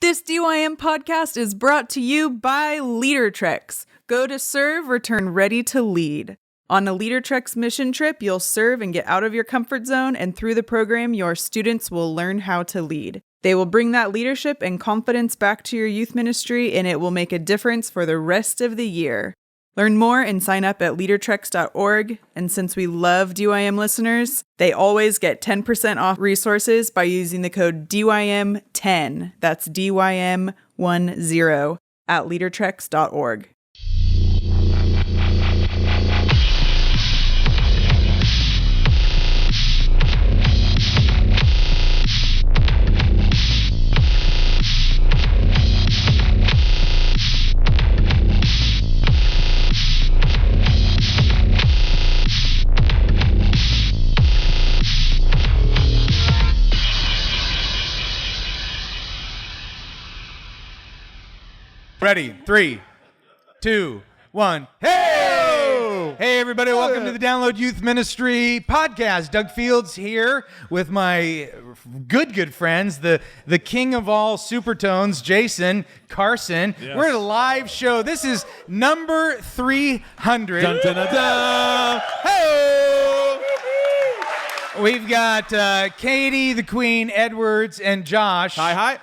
This DYM podcast is brought to you by LeaderTrex. Go to serve, return ready to lead. On a LeaderTrex mission trip, you'll serve and get out of your comfort zone, and through the program, your students will learn how to lead. They will bring that leadership and confidence back to your youth ministry, and it will make a difference for the rest of the year. Learn more and sign up at leadertrex.org. And since we love DYM listeners, they always get 10% off resources by using the code DYM10. That's DYM10 at leadertrex.org. Ready? 3, 2, 1. Hey! Hey, everybody. Welcome to the Download Youth Ministry podcast. Doug Fields here with my good friends, the king of all supertones, Jason, Carson. Yes. We're at a live show. This is number 300. Dun, dun, dun, dun. Hey! We've got Katie, the Queen, Edwards, and Josh. Hi.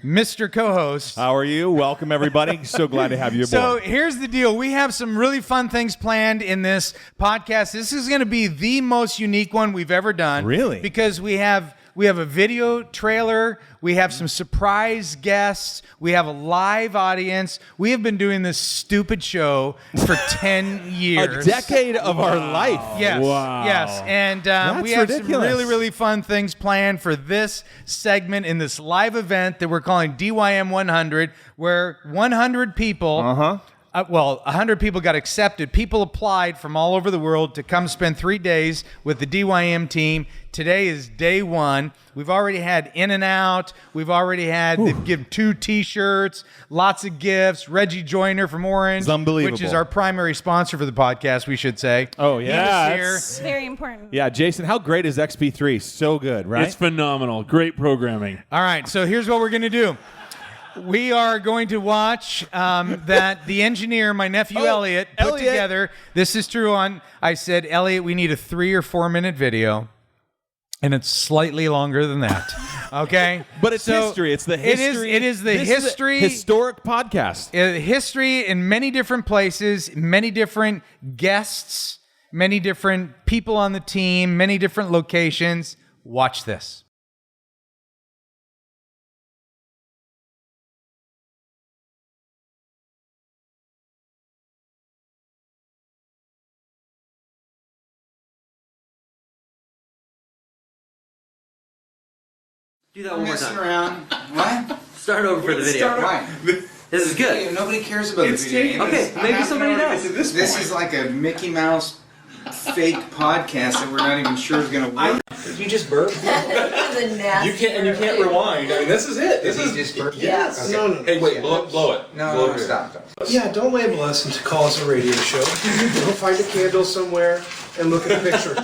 Mr. Co-host. How are you? Welcome, everybody. So glad to have you aboard. So here's the deal. We have some really fun things planned in this podcast. This is going to be the most unique one we've ever done. Really? Because we have a video trailer. We have some surprise guests. We have a live audience. We have been doing this stupid show for 10 years. A decade of our life. Yes. Wow. Yes. And we have some really, really fun things planned for this segment in this live event that we're calling DYM 100, where 100 people... 100 people got accepted. People applied from all over the world to come spend 3 days with the DYM team. Today is day one. We've already had In and Out. We've already had, they've given 2 T-shirts, lots of gifts. Reggie Joyner from Orange, it's unbelievable, which is our primary sponsor for the podcast, we should say. Oh, yeah. It's very important. Yeah, Jason, how great is XP3? So good, right? It's phenomenal. Great programming. All right, so here's what we're going to do. We are going to watch that the engineer, my nephew Elliot, put together. This is true I said, Elliot, we need a 3 or 4 minute video. And it's slightly longer than that. Okay? But it's history. It's the history. It is the history. Historic podcast. History in many different places, many different guests, many different people on the team, many different locations. Watch this. Do that one more time. Around. What? Start over for the video. Why? This is good. Nobody cares about the video. Okay, maybe somebody does. This is like a Mickey Mouse fake podcast that we're not even sure is going to work. Did you just burp? You can't rewind. I mean, this is it. Did he just burp? Yes. Okay. No. Hey, wait, blow it. No, stop. Yeah, don't label us and call us a radio show. Go find a candle somewhere and look at a picture.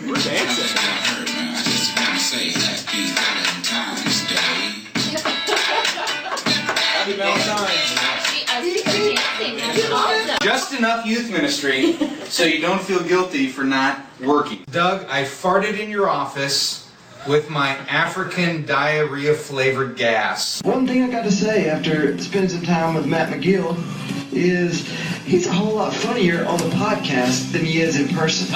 We're dancing. Happy Valentine's. Just enough youth ministry so you don't feel guilty for not working. Doug, I farted in your office with my African diarrhea-flavored gas. One thing I got to say after spending some time with Matt McGill is he's a whole lot funnier on the podcast than he is in person.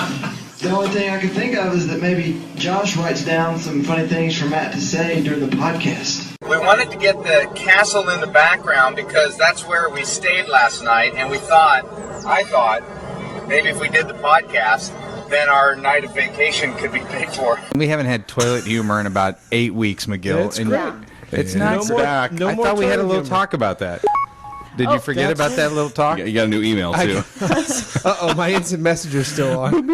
The only thing I can think of is that maybe Josh writes down some funny things for Matt to say during the podcast. We wanted to get the castle in the background because that's where we stayed last night, and I thought, maybe if we did the podcast, then our night of vacation could be paid for. We haven't had toilet humor in about 8 weeks, McGill. It's great. It's not back. I thought we had a little talk about that. Did you forget about that little talk? You got a new email, too. Uh-oh, my instant messenger's still on.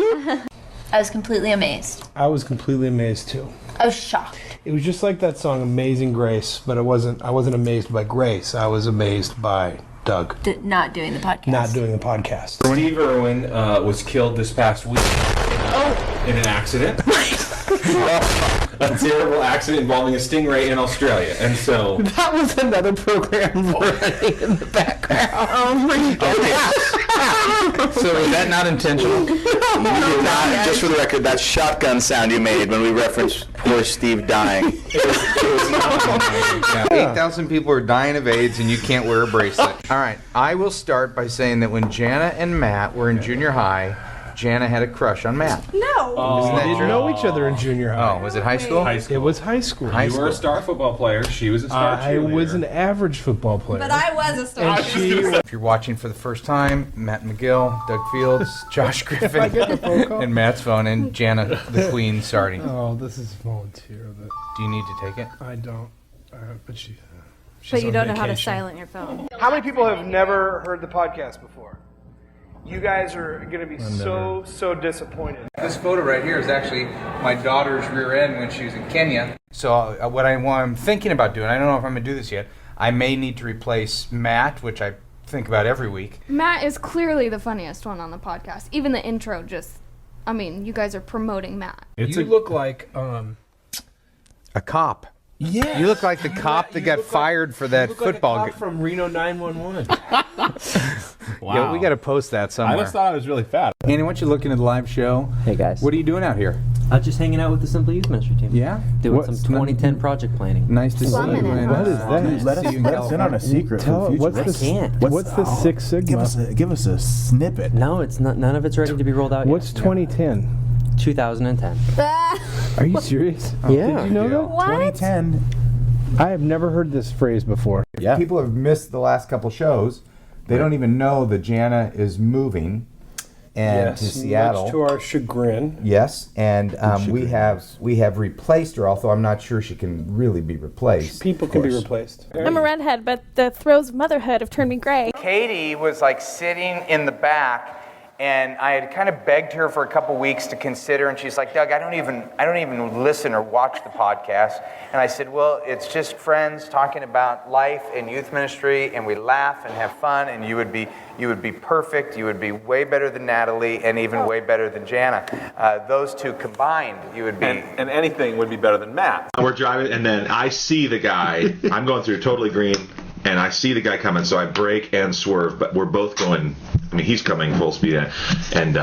I was completely amazed. I was completely amazed, too. I was shocked. It was just like that song Amazing Grace, but I wasn't amazed by grace. I was amazed by Doug. Not doing the podcast. Not doing the podcast. Steve Irwin was killed this past week in an accident. A terrible accident involving a stingray in Australia. And so... That was another program running in the background. Oh my God. So was that not intentional? You did not. Just for the record, that shotgun sound you made when we referenced poor Steve dying. It was not. 8,000 people are dying of AIDS, and you can't wear a bracelet. All right, I will start by saying that when Jana and Matt were in junior high, Jana had a crush on Matt. No. We didn't know each other in junior high. Oh, was it high school? High school. It was high school. You were a star football player. She was a star I cheerleader. was an average football player. But I was a star. And she If you're watching for the first time, Matt McGill, Doug Fields, Josh Griffin, and Matt's phone, and Jana, the queen, starting. Oh, this is volunteer. But Do you need to take it? I don't. But she's But you on don't know how to vacation. silent your phone. How many people have never heard the podcast before? You guys are going to be so disappointed. This photo right here is actually my daughter's rear end when she was in Kenya. So what I'm thinking about doing, I don't know if I'm going to do this yet, I may need to replace Matt, which I think about every week. Matt is clearly the funniest one on the podcast. Even the intro you guys are promoting Matt. You look like A cop. yeah. You look like the cop that got fired for that football Like a game. cop from Reno 911. Yeah, we got to post that I somewhere. just thought I was really fat. Andy, why don't you look into the live show? Hey guys. What are you doing out here? Just hanging out with the Simple Youth Ministry team. Yeah? Doing What's some 2010 project planning. Nice to see you. Slumming it, man. huh? What is that? Nice to Let see us you in let us in on a California. secret Tell for future. what's I the can't. What's the Six Sigma? Give us a snippet. No, it's not. None of it's ready to be rolled out What's yet. 2010? 2010. Are you serious? Yeah. Did you know that? What? 2010. I have never heard this phrase before. Yeah. People have missed the last couple shows. They don't even know that Jana is moving and to Seattle. Much to our chagrin. Yes, and we have replaced her. Although I'm not sure she can really be replaced. People can be replaced. I'm a redhead, but the throes of motherhood have turned me gray. Katie was like sitting in the back, and I had kind of begged her for a couple weeks to consider, and she's like, Doug, I don't even listen or watch the podcast. And I said, well, it's just friends talking about life and youth ministry, and we laugh and have fun, and you would be perfect. You would be way better than Natalie, and even way better than Jana. Those two combined, you would be. And anything would be better than Matt. We're driving, and then I see the guy. I'm going through totally green, and I see the guy coming, so I brake and swerve, but we're both going. I mean, he's coming full speed, and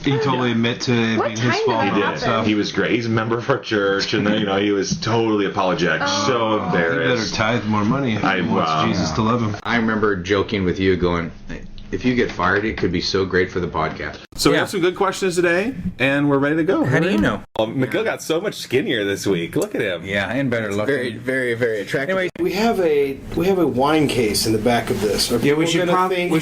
he totally admit to it being his fault. He did. So he was great. He's a member of our church, and then, he was totally apologetic, so embarrassed. He better tithe more money if he wants Jesus to love him. I remember joking with you, going, if you get fired, it could be so great for the podcast. So we have some good questions today, and we're ready to go. How do you know? McGill got so much skinnier this week. Look at him. Yeah, and better looking. Very, very, very attractive. Anyway, we have a wine case in the back of this. Yeah, we should probably We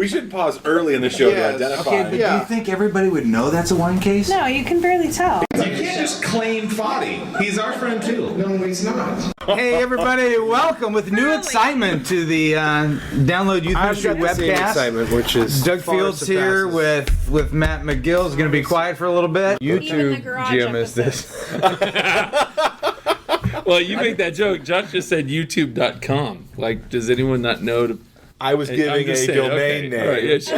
should pause early in the show to identify. Okay, but do you think everybody would know that's a wine case? No, you can barely tell. You can't just claim Foddy. He's our friend too. No, he's not. Hey, everybody, welcome with new excitement to the Download Youth Ministry webcast. Excitement, which is Doug Fields here with Matt McGill. Is going to be quiet for a little bit. YouTube Jim is this. Well, you make that joke. Josh just said YouTube.com. Like, does anyone not know to... I was giving a domain name. All right, yeah, sure.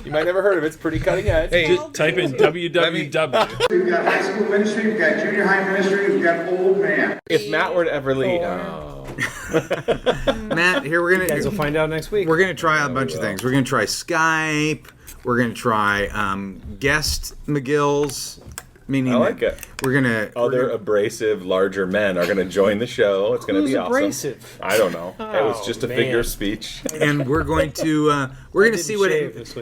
You might never heard of it. It's pretty cutting edge. Hey, just type in www. We've got high school ministry, we've got junior high ministry, we've got old man. If Matt were to ever lead, Matt, here we're You guys will find out next week. We're gonna try out a bunch of things. We're gonna try Skype. We're gonna try guest McGills. Meaning I like it. We're gonna Other abrasive, larger men are going to join the show. It's going to be awesome. Abrasive? I don't know. It was just a figure of speech. and we're going to see what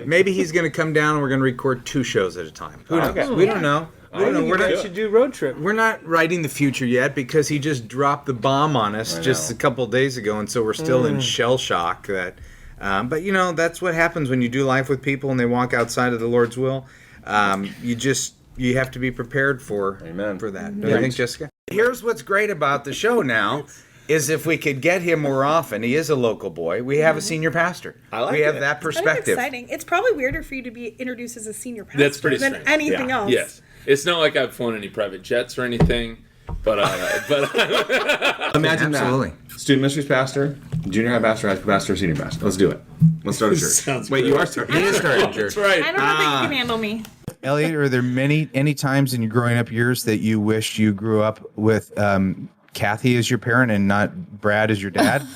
maybe he's going to come down and we're going to record 2 shows at a time. Who knows? Okay. We don't know. We should do road trip. We're not writing the future yet because he just dropped the bomb on us just a couple days ago, and so we're still in shell shock. But that's what happens when you do life with people and they walk outside of the Lord's will. You have to be prepared for that. Don't you think, Jessica? Here's what's great about the show now is if we could get him more often. He is a local boy. We have a senior pastor. We have that perspective. Exciting. It's probably weirder for you to be introduced as a senior pastor That's pretty than strange. anything else. Yes. It's not like I've flown any private jets or anything, but Imagine that. absolutely. Student ministries pastor, junior high pastor, high school pastor, senior pastor. Let's do it. Let's start a church. Sounds Wait, great. you are starting. He is starting a That's church. right. I don't know that you can handle me. Elliot, are there any times in your growing up years that you wished you grew up with Kathy as your parent and not Brad as your dad?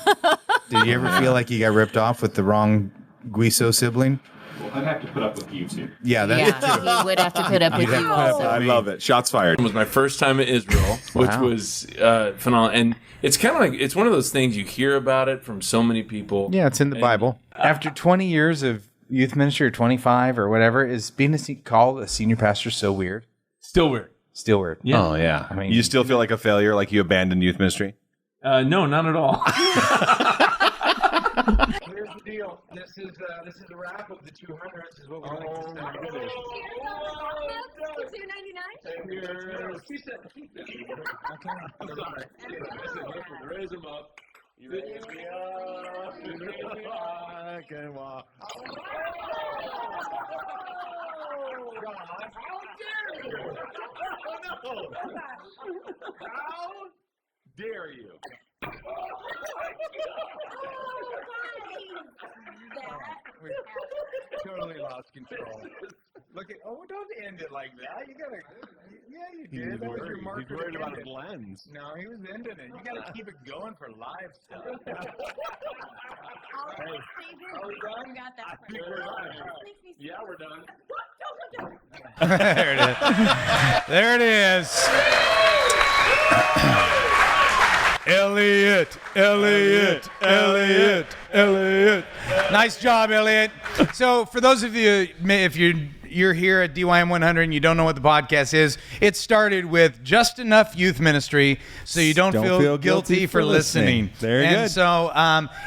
Did you ever feel like you got ripped off with the wrong Guiso sibling? Well, I'd have to put up with you two. Yeah, that's true. He would have to put up with you also. I love it. Shots fired. It was my first time in Israel, which Wow. was phenomenal. And it's kind of like, it's one of those things you hear about it from so many people. Yeah, it's in the And- Bible. After 20 years of youth ministry, or 25 or whatever, is being called a senior pastor so weird? Still weird. Still weird. Yeah. Oh, yeah. I mean, you still feel like a failure, like you abandoned youth ministry? No, not at all. Here's the deal. This is a wrap of the 200. This is what we like to say. $2.99. I'm sorry. Raise them up. You raise me up. I can walk. How dare you? totally lost control. Look at, don't end it like that. You gotta, you did. That was your marker. He's worried to about end his it. lens. No, he was ending it. You gotta keep it going for live stuff. Are we done? Got that. I think we're done. Yeah, we're done. There it is. There it is. Elliot. Nice job, Elliot. So, for those of you, if you're here at DYM 100 and you don't know what the podcast is, it started with just enough youth ministry so you don't feel guilty for listening. Very and good. So,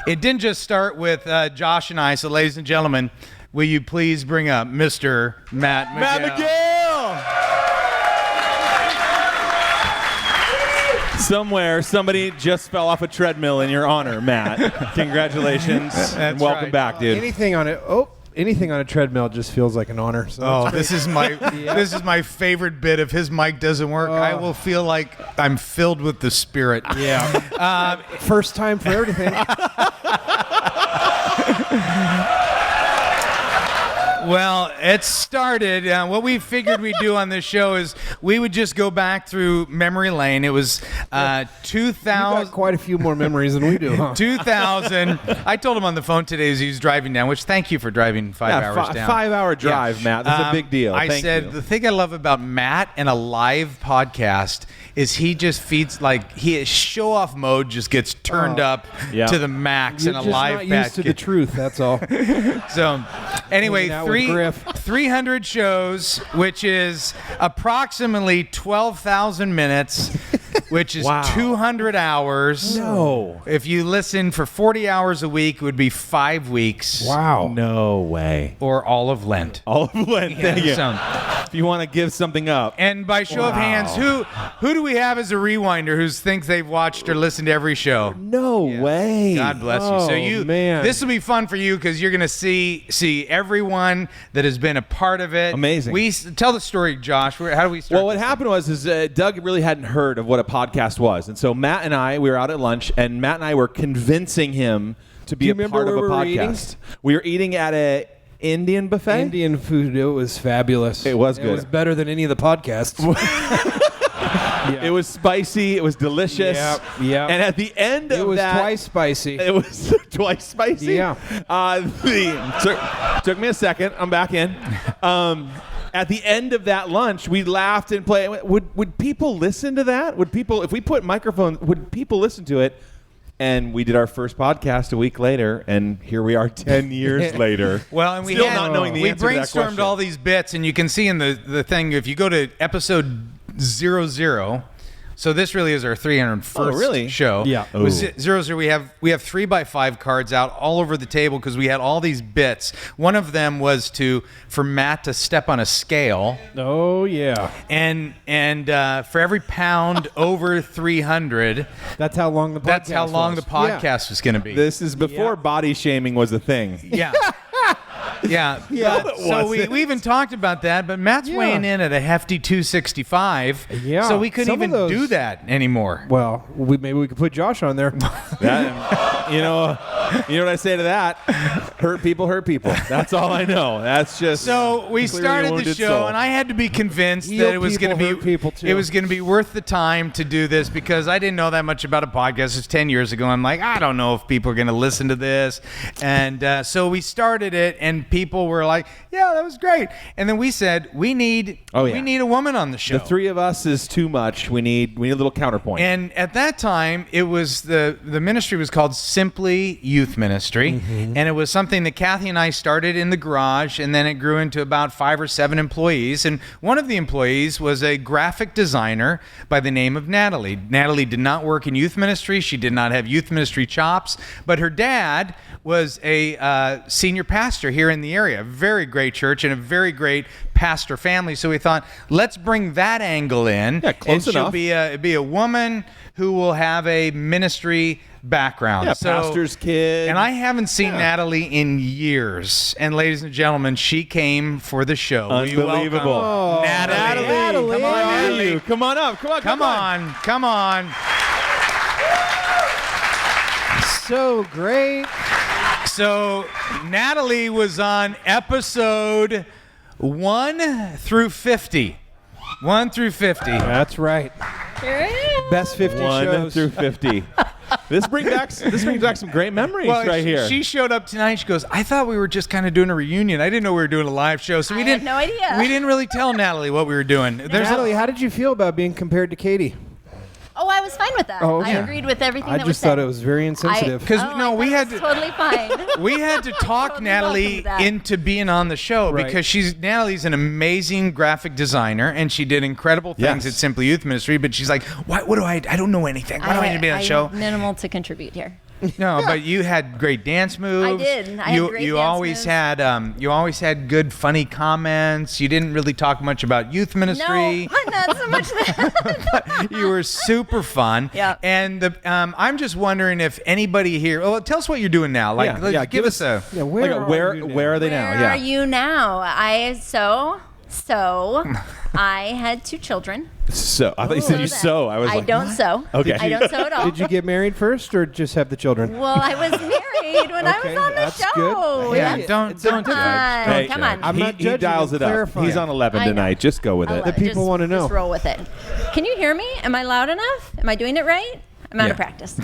it didn't just start with Josh and I. So, ladies and gentlemen, will you please bring up Mr. Matt McGill? Matt McGill! Somewhere, somebody just fell off a treadmill in your honor, Matt. Congratulations. And welcome right. back, dude. Anything on a treadmill just feels like an honor. So Oh, this is my favorite bit. If his mic doesn't work, I will feel like I'm filled with the Spirit. Yeah. First time for everything. Well, it started. What we figured we'd do on this show is we would just go back through memory lane. It was 2000. Got quite a few more memories than we do, huh? 2000. I told him on the phone today as he was driving down, which thank you for driving 5 hours down. 5-hour drive, Matt. That's a big deal. I Thank said you. the thing I love about Matt and a live podcast is he just feeds his show off mode just gets turned up to the max You're in a just live not used to the truth. That's all. So, anyway, Hanging out with Griff. 300 shows, which is approximately 12,000 minutes, which is 200 hours. No. If you listen for 40 hours a week, it would be 5 weeks. Wow. No way. Or all of Lent. All of Lent. Thank you. So, if you want to give something up. and by show of hands, who do we have as a rewinder who thinks they've watched or listened to every show? No way. God bless you. So man. this will be fun for you because you're going to see everyone that has been a part of it. Amazing. Tell the story, Josh. How do we start? Well, what happened was Doug really hadn't heard of what a podcast was. And so Matt and I, we were out at lunch, and Matt and I were convincing him to be you a remember part of a where we were eating? podcast. We were eating at a Indian buffet. Indian food. It was fabulous. It was good. It was better than any of the podcasts. It was spicy. It was delicious. Yeah. And at the end of It was that, twice spicy. It was twice spicy. Yeah. Took me a second. I'm back in. At the end of that lunch, we laughed and played. Would people listen to that? Would people, if we put microphones, would people listen to it? And we did our first podcast a week later, and here we are 10 years later. Well, and we still not knowing the we answer to that brainstormed question. all these bits, and you can see in the thing if you go to episode 00. So this really is our 301st show. Yeah. It was 00. We have 3x5 cards out all over the table because we had all these bits. One of them was for Matt to step on a scale. Oh yeah. And for every pound over 300, That's how long the podcast the podcast was going to be. This is before body shaming was a thing. Yeah. Yeah. Yeah, But- it so wasn't. we even talked about that, but Matt's weighing in at a hefty 265. Yeah. So we couldn't Some of even those- do that anymore. Well, maybe we could put Josh on there. You know what I say to that? Hurt people hurt people. That's all I know. That's just So we clearly started the wounded show, soul. and I had to be convinced Heal that it was going to people, be hurt people, too. it was going to be worth the time to do this because I didn't know that much about a podcast. It's 10 years ago. I'm like, I don't know if people are going to listen to this, and so we started it, and people were like, "Yeah, that was great." And then we said, "We need a woman on the show." The three of us is too much. We need a little counterpoint. And at that time, it was the ministry was called Simply Youth Ministry, and it was something that Kathy and I started in the garage, and then it grew into about 5 or 7 employees. And one of the employees was a graphic designer by the name of Natalie. Natalie did not work in youth ministry. She did not have youth ministry chops, but her dad was a senior pastor here in the area. A very great church and a very great pastor family. So we thought, let's bring that angle in. Yeah, close and enough. She'll be a woman who will have a ministry background. Yeah, So- pastor's kid. And I haven't seen Natalie in years. And ladies and gentlemen, she came for the show. We welcome Unbelievable. Natalie. Natalie. Come on, How are Natalie. you? Come on up. Come on. So great. So Natalie was on episode 1 through 50. 1 through 50. That's right. Best 50 1 shows. through 50. This brings back some great memories right here. She showed up tonight. She goes, I thought we were just kind of doing a reunion. I didn't know we were doing a live show. So we didn't. had no idea. We didn't really tell Natalie what we were doing. Natalie, how did you feel about being compared to Katie? Oh, I was fine with that. Oh, I okay. agreed with everything I that was just thought said. it was very insensitive. Because we had to Totally fine. we had to talk Natalie that. into being on the show Right. because Natalie's an amazing graphic designer and she did incredible things Yes. at Simply Youth Ministry. But she's like, what do I don't know anything. Why do I need to be on the show? have minimal to contribute here. No, but you had great dance moves. I did. I had great you dance always moves. had you always had good funny comments. You didn't really talk much about youth ministry. No, not so much that. You were super fun. Yeah. And I'm just wondering if anybody here. Well, tell us what you're doing now. Give us a. Yeah, where are they now? Where are you now? I had 2 children. So I thought you said you sew. I was I like, don't what? sew. Okay. I don't sew at all. Did you get married first or just have the children? Well, I was married when I Okay, was on the that's show. good. Yeah, Yeah, don't Come judge. on, Hey, come on. I'm not he judging, dials I'm it up. clarifying. He's on 11 I know. tonight. Just go with it. The people wanna know. Just roll with it. Can you hear me? Am I loud enough? Am I doing it right? I'm out of practice.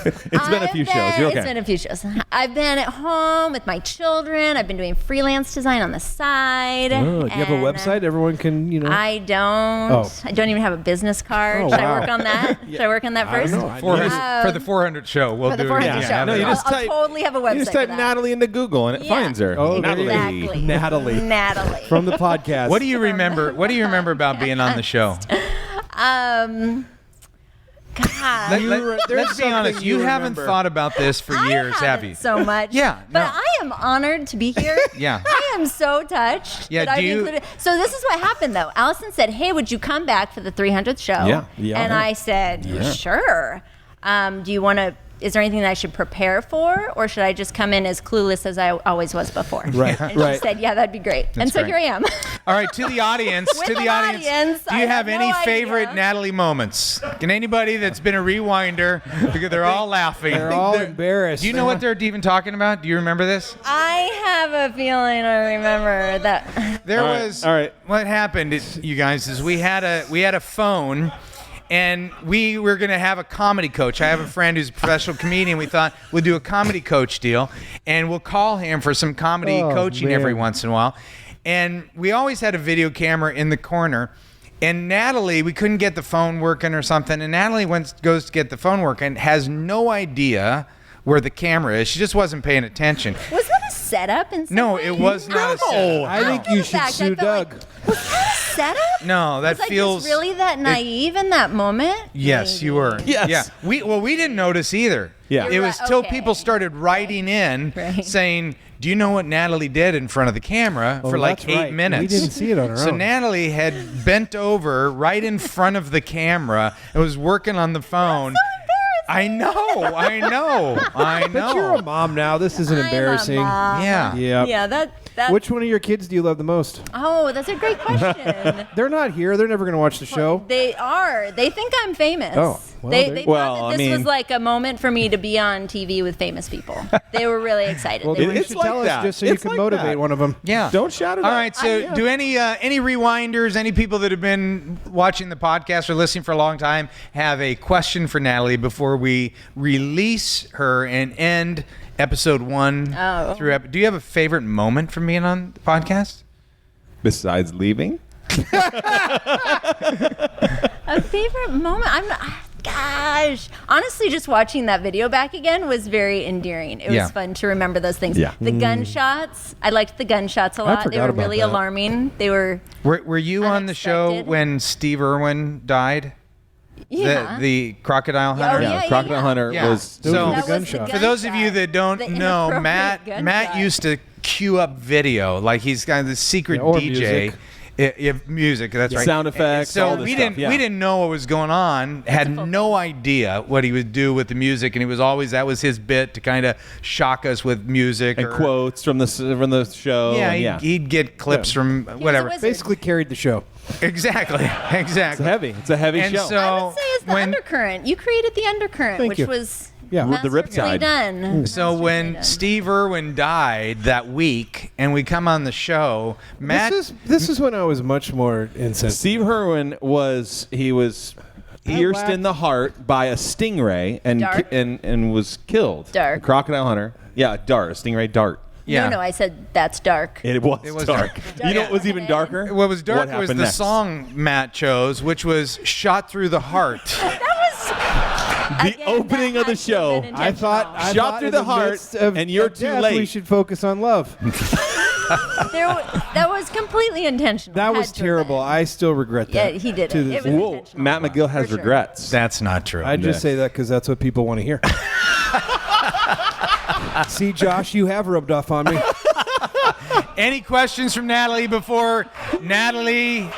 It's been a few shows. You're okay. It's been a few shows. I've been at home with my children. I've been doing freelance design on the side. Oh, do you have a and, website? Everyone can, I don't. Oh. I don't even have a business card. Oh, Should wow. I work on that? Should I work on that I first? don't know. For the 400 show, we'll For the do 400 it. show. No, you just I'll type- totally have a website. You just type for that. Natalie into Google and it Yeah. finds her. Oh, Natalie. Exactly. Natalie. From the podcast. What do you remember? What do you remember about being on the show? God. Let's be honest. You haven't thought about this for years, have you? So much. Yeah, But no. I am honored to be here. Yeah. I am so touched. Yeah, that do I've you- included. So this is what happened though. Allison said, "Hey, would you come back for the 300th show?" Yeah, yeah. And I said, Yeah. "Sure." Do you want to? Is there anything that I should prepare for, or should I just come in as clueless as I always was before? Right, And right. she said, "Yeah, that'd be great." and so great. here I am. All right, to the audience, With to the an audience, audience, do you I have have any no favorite idea. Natalie moments? Can anybody that's been a rewinder, because they're all laughing. They're all embarrassed. Do you know what they're even talking about? Do you remember this? I have a feeling I remember that. There All right, was all right. What happened, you guys, is we had a phone, and we were going to have a comedy coach. I have a friend who's a professional comedian. We thought we'll do a comedy coach deal, and we'll call him for some comedy coaching every man. once in a while. And we always had a video camera in the corner. And Natalie, we couldn't get the phone working or something. And Natalie goes to get the phone working, has no idea where the camera is. She just wasn't paying attention. Was that a setup? In some No, way? it was not a setup. I think you should fact, I sue felt like- Doug. Was that a setup? No, that Was I feels just really that naive in that moment? Yes, you were. Yes. Yeah. We didn't notice either. Yeah. It You're was right, till okay. people started writing in Right. saying, "Do you know what Natalie did in front of the camera for like that's 8 right. minutes?" We didn't see it on our So own. Natalie had bent over right in front of the camera and was working on the phone. I know. But you're a mom now. This isn't embarrassing. Yeah. Yeah, that. Which one of your kids do you love the most? Oh, that's a great question. They're not here. They're never going to watch the show. They are. They think I'm famous. Oh, well, they thought that this was like a moment for me to be on TV with famous people. They were really excited. Well, you should tell us just so you can motivate one of them. Yeah. Don't shout it All out. right, so do any rewinders, any people that have been watching the podcast or listening for a long time have a question for Natalie before we release her and end episode 1 through do you have a favorite moment from being on the podcast? Besides leaving? A favorite moment? Gosh. Honestly, just watching that video back again was very endearing. It was fun to remember those things. Yeah. The gunshots. I liked the gunshots a lot. They were really alarming. They were Were you on the show when Steve Irwin died? Yeah. The crocodile hunter. Crocodile hunter was. So the gunshot. for those of you that don't know, Matt used to cue up video, like he's got this secret DJ. Music, that's right. Sound effects. So all this we stuff, didn't know what was going on. Had no idea what he would do with the music, and he was always that was his bit to kind of shock us with music and quotes from the show. Yeah, he'd get clips from whatever. Basically carried the show. Exactly. It's a heavy show. So I would say it's the undercurrent. You created the undercurrent, which was the riptide. done. So when Steve Irwin died that week, and we come on the show, Matt. This is when I was much more insensitive. Steve Irwin was pierced in the heart by a stingray and was killed. Dark. A crocodile hunter. Yeah, a stingray dart. Yeah. No, I said that's dark. It was dark. You know what was even darker? What was dark was the next? song Matt chose, which was "Shot Through the Heart." The opening of the show. I thought shot through the heart, and you're too late. We should focus on love. That was completely intentional. That was terrible. I still regret that. Yeah, he did it. It was Whoa, Matt McGill has regrets. That's not true. I just say that because that's what people want to hear. See, Josh, you have rubbed off on me. Any questions from Natalie before Natalie?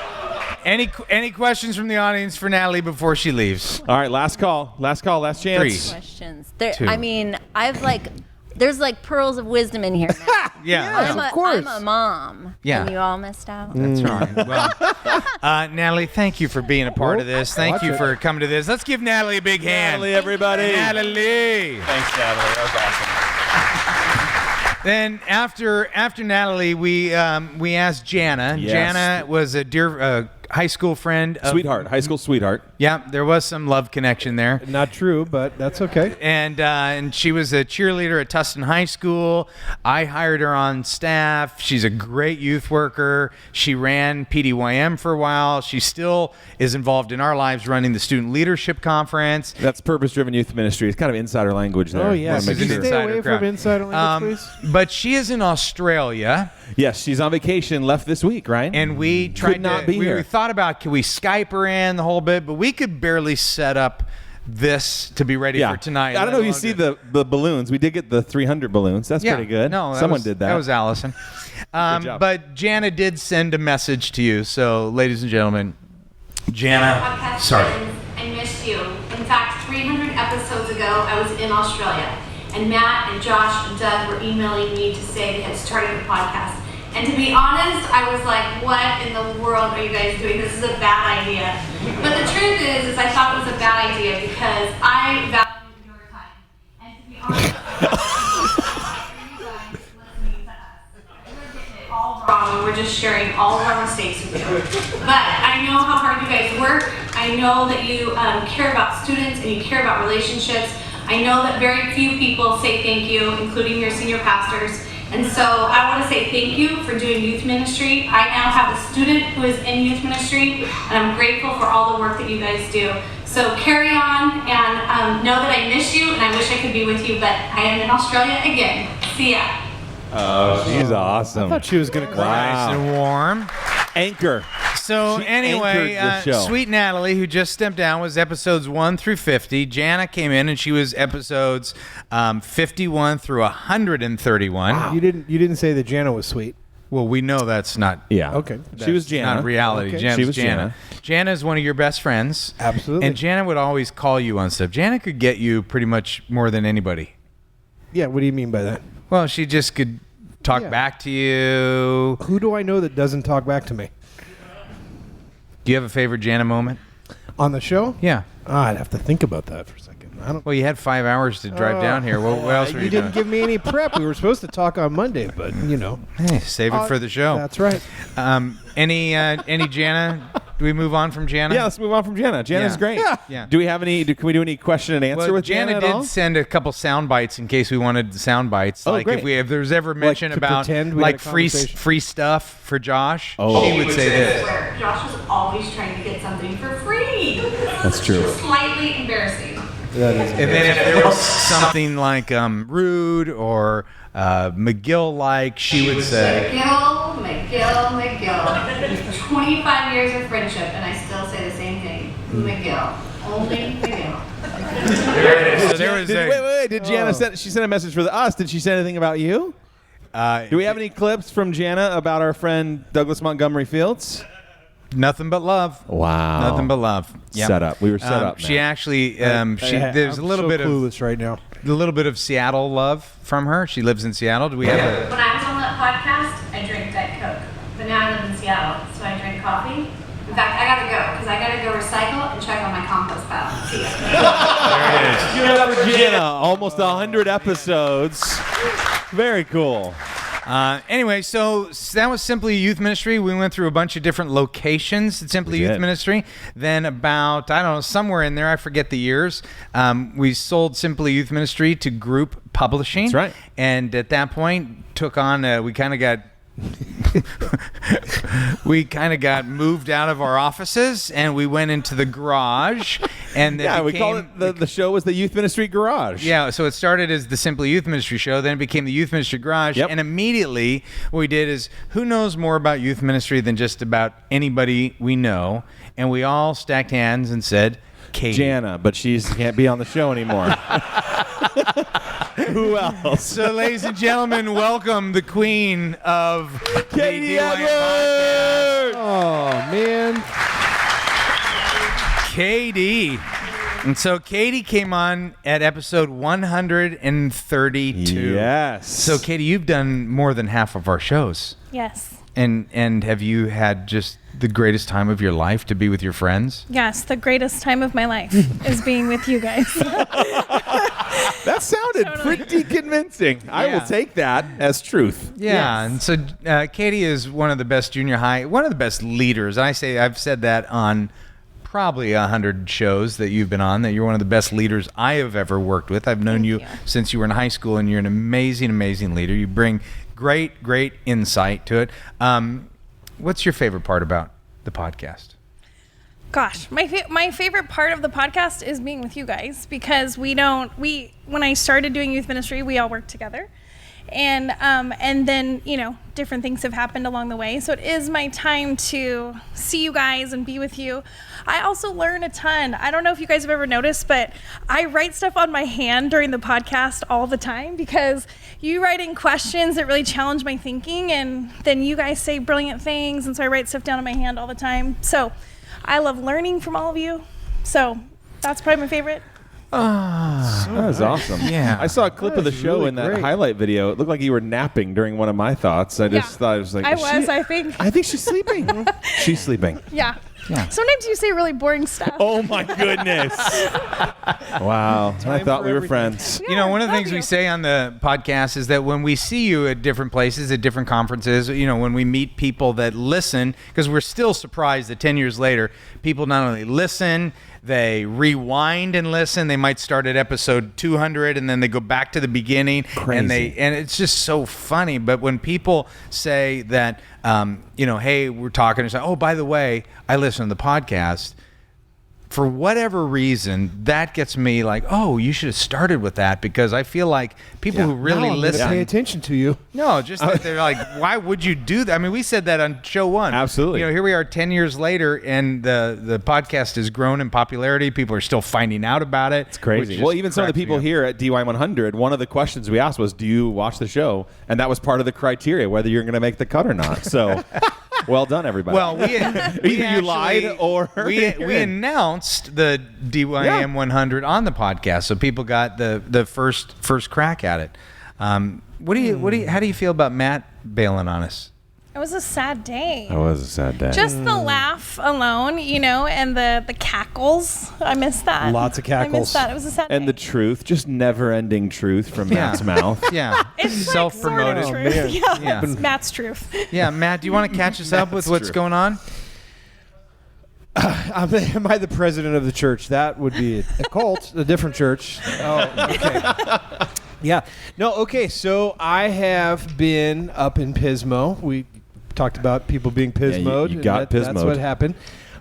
Any questions from the audience for Natalie before she leaves? All right, last call. Last chance. 3 questions. 2. I mean, there's like pearls of wisdom in here. Yeah, of course. I'm a mom. Yeah. And you all missed out. That's right. Well, Natalie, thank you for being a part of this. Thank you for coming to this. Let's give Natalie a big hand. Natalie, everybody. Natalie. Thanks, Natalie. That was awesome. Then after Natalie, we asked Jana. Yes. Jana was a dear high school friend. High school sweetheart. Yeah, there was some love connection there. Not true, but that's okay. And she was a cheerleader at Tustin High School. I hired her on staff. She's a great youth worker. She ran PDYM for a while. She still is involved in our lives running the Student Leadership Conference. That's Purpose-Driven Youth Ministry. It's kind of insider language there. Oh, yeah. Wanna make Can you sure. stay away from insider language, please? But she is in Australia. Yes, she's on vacation, left this week, right? And we tried we thought about, can we Skype her in the whole bit, but we could barely set up this to be ready for tonight. I don't know if you see the balloons. We did get the 300 balloons. That's pretty good. No, someone did that. That was Allison. But Jana did send a message to you. So, ladies and gentlemen, Jana, sorry. I missed you. In fact, 300 episodes ago, I was in Australia, and Matt and Josh and Doug were emailing me to say they had started a podcast. And to be honest, I was like, what in the world are you guys doing? This is a bad idea. But the truth is I thought it was a bad idea because I value your time. And to be honest, you guys listening to us. We're getting it all wrong and we're just sharing all of our mistakes with you. But I know how hard you guys work. I know that you care about students and you care about relationships. I know that very few people say thank you, including your senior pastors. And so I want to say thank you for doing youth ministry. I now have a student who is in youth ministry, and I'm grateful for all the work that you guys do. So carry on, and know that I miss you, and I wish I could be with you, but I am in Australia again. See ya. Oh, she's awesome. I thought she was going to cry. Nice and warm. Anchor. So She anyway, anchored the show. Sweet Natalie, who just stepped down, was episodes 1 through 50. Jana came in and she was episodes 51 through 131. Wow. You didn't say that Jana was sweet. Well, we know that's not. Yeah. Okay. She was Jana. Not reality. Okay. Jana's She was Jana. Jana is one of your best friends. Absolutely. And Jana would always call you on stuff. Jana could get you pretty much more than anybody. Yeah, what do you mean by that? Well, she just could talk back to you. Who do I know that doesn't talk back to me? Do you have a favorite Jana moment? On the show? Yeah. I'd have to think about that for a second. I don't. Well, you had 5 hours to drive down here. What else were you didn't doing? give me any prep. We were supposed to talk on Monday, but you know. Hey, save it for the show. That's right. Any Jana? Do we move on from Jana? Yeah, let's move on from Jana. Jana's great. Yeah. Do we have any? Can we do any question and answer Well, with Jana Jana did at all? send a couple sound bites in case we wanted sound bites. Oh, like great. if there's ever mention to about pretend we like had a free conversation. stuff for Josh, Oh. she would say this. Where Josh was always trying to get something for free. That's true. Slightly embarrassing. That is. And then if there was something like rude or McGill-like, she would say. McGill. 25 years of friendship, and I still say the same thing. McGill. Only McGill. So there was Wait. Did Jana send? She sent a message for us. Did she say anything about you? Do we have any clips from Jana about our friend Douglas Montgomery Fields? Nothing but love. Wow. Nothing but love. Yep. Set up. We were set up. She man. actually, there's a little bit clueless right now. a little bit of Seattle love from her. She lives in Seattle. Do we have a? When I was on that podcast, I drank Diet Coke. But now I live in Seattle, so I drink coffee. In fact, I gotta go, because I gotta go recycle and check on my compost pile. See ya. There it is. Give it up for Jana. Almost 100 episodes. Very cool. Anyway, so that was Simply Youth Ministry. We went through a bunch of different locations at Simply Youth Ministry. Then about, I don't know, somewhere in there, I forget the years, we sold Simply Youth Ministry to Group Publishing. That's right. And at that point, took on, we kind of got moved out of our offices and we went into the garage. And then we call it the show was the Youth Ministry Garage. Yeah, so it started as the Simply Youth Ministry show, then it became the Youth Ministry Garage, and immediately what we did is, who knows more about youth ministry than just about anybody we know? And we all stacked hands and said, Katie. Jana, but she can't be on the show anymore. Who else? So, ladies and gentlemen, welcome the queen of Katie the DYM Podcast. Oh man. Katie. And so Katie came on at episode 132. Yes. So Katie, you've done more than half of our shows. Yes. And have you had just the greatest time of your life to be with your friends? Yes, the greatest time of my life is being with you guys. That sounded pretty convincing. I will take that as truth. Yeah, and so Katie is one of the best junior high, one of the best leaders. I've said that on probably 100 shows that you've been on, that you're one of the best leaders I have ever worked with. I've known you since you were in high school, and you're an amazing, amazing leader. You bring great insight to it. What's your favorite part about the podcast? Gosh, my favorite part of the podcast is being with you guys, because when I started doing youth ministry, we all worked together. And then, different things have happened along the way. So it is my time to see you guys and be with you. I also learn a ton. I don't know if you guys have ever noticed, but I write stuff on my hand during the podcast all the time, because you write in questions that really challenge my thinking, and then you guys say brilliant things. And so I write stuff down on my hand all the time. So I love learning from all of you. So that's probably my favorite. That was awesome. Yeah. I saw a clip of the show really in that great. highlight video. It looked like you were napping during one of my thoughts. I just thought it was like, I think. I think she's sleeping. She's sleeping. Yeah. Yeah. Sometimes you say really boring stuff. Oh my goodness. Wow. I thought we were friends. One of the things we say on the podcast is that when we see you at different places, at different conferences, when we meet people that listen, because we're still surprised that 10 years later, people not only listen, they rewind and listen. They might start at episode 200 and then they go back to the beginning. Crazy. And it's just so funny. But when people say that, hey, we're talking and say, oh, by the way, I listen to the podcast. for whatever reason, that gets me like, oh, you should have started with that, because I feel like people who really listen pay attention to you. No, just that they're like, why would you do that? I mean, we said that on show 1. Absolutely. You know, here we are 10 years later, and the podcast has grown in popularity. People are still finding out about it. It's crazy. Well, even some of the people here at DYM 100, one of the questions we asked was, do you watch the show? And that was part of the criteria, whether you're going to make the cut or not. So, well done, everybody. Well, either you lied or we announced the DYM 100 on the podcast, so people got the first crack at it. How do you feel about Matt bailing on us? It was a sad day. It was a sad day. Just the laugh alone, and the cackles. I miss that. Lots of cackles. I miss that. It was a sad day. And the truth, just never-ending truth from Matt's mouth. Yeah. It's self-promoted. Sort of truth. Yeah. It's Matt's truth. Yeah, Matt, do you want to catch us up with what's going on? Am I the president of the church? That would be a cult, a different church. Oh, okay. Yeah. No, okay. So I have been up in Pismo. We talked about people being Pismo'd. You got Pismo'd. That's what happened.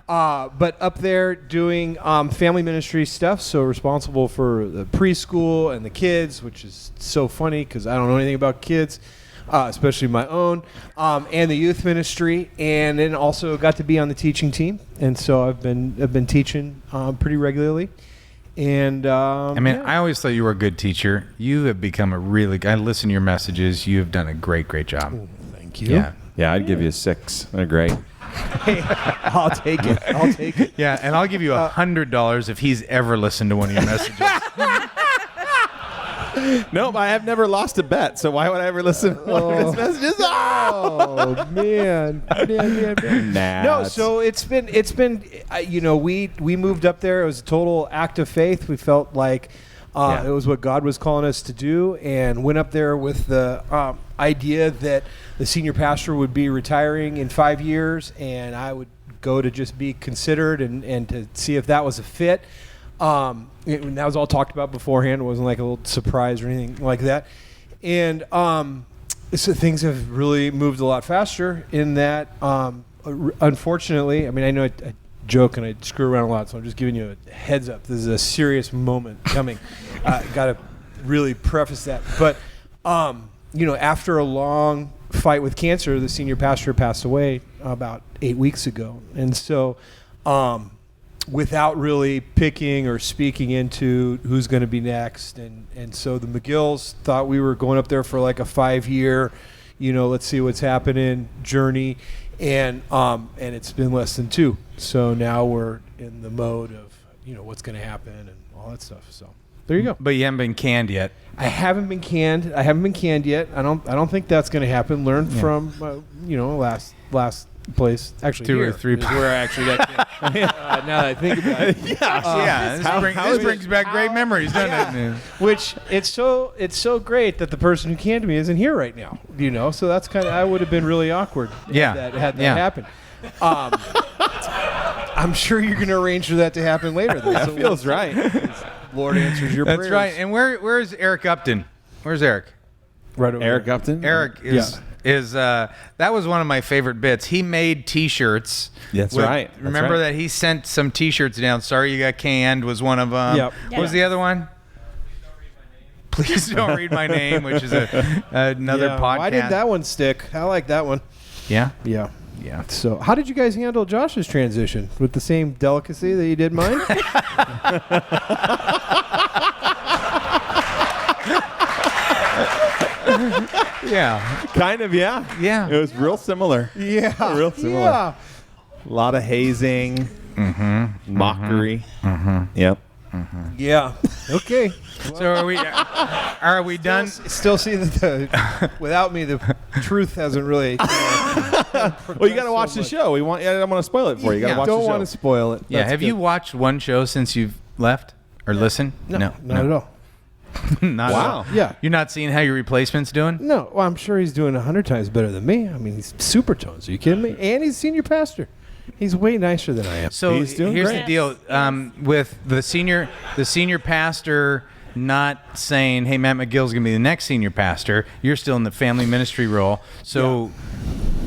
But up there doing family ministry stuff, so responsible for the preschool and the kids, which is so funny because I don't know anything about kids, especially my own, and the youth ministry, and then also got to be on the teaching team, and so I've been teaching pretty regularly. And I always thought you were a good teacher. You have become I listen to your messages. You have done a great job. Ooh, thank you. Yeah, I'd give you a 6. They're great. Hey, I'll take it. Yeah, and I'll give you $100 if he's ever listened to one of your messages. Nope, I have never lost a bet, so why would I ever listen to one of his messages? Oh man. No, so it's been we moved up there. It was a total act of faith. We felt like it was what God was calling us to do, and went up there with the idea that the senior pastor would be retiring in 5 years, and I would go to just be considered and to see if that was a fit. That was all talked about beforehand. It wasn't like a little surprise or anything like that. And so things have really moved a lot faster in that, unfortunately, I mean, I know I joke and I screw around a lot, so I'm just giving you a heads up. This is a serious moment coming. Got to really preface that. But, after a long fight with cancer, the senior pastor passed away about 8 weeks ago. And so, without really picking or speaking into who's going to be next. And so the McGills thought we were going up there for like a 5-year, let's see what's happening journey. And it's been less than 2. So now we're in the mode of, what's going to happen and all that stuff. So there you go. But you haven't been canned yet. I haven't been canned yet. I don't think that's going to happen. Learn from, last place, actually 2 here or 3 is where I actually got canned. Now that I think about it. This brings back great memories, doesn't it? Which it's so great that the person who canned me isn't here right now. So that's kind of, I would have been really awkward. Had that happen. I'm sure you're going to arrange for that to happen later. That feels right. Lord answers your prayers. That's right. And where's Eric Upton? Where's Eric? Right over Eric there. Upton? Eric is that was one of my favorite bits. He made T-shirts. That's right. Remember that he sent some T-shirts down. Sorry you got canned was one of them. Yep. What was the other one? Please don't read my name, which is another podcast. Why did that one stick? I like that one. Yeah. Yeah. So, how did you guys handle Josh's transition? With the same delicacy that you did mine? Yeah. Kind of, yeah. Yeah. It was real similar. Yeah. Real similar. Yeah. A lot of hazing, mockery. Yep. Yeah. Okay. So are we done? Still see that without me, the truth hasn't really. Well, you got to watch the show. I don't want to spoil it for you. You got to watch the show. Don't want to spoil it. Yeah. Have you watched one show since you've left or listened? No, not at all. Not at all. Yeah. You're not seeing how your replacement's doing? No. Well, I'm sure he's doing 100 times better than me. I mean, he's super tones. Are you kidding me? And he's senior pastor. He's way nicer than I am. So he's doing here's great. the deal with the senior pastor not saying, "Hey, Matt McGill's gonna be the next senior pastor." You're still in the family ministry role. So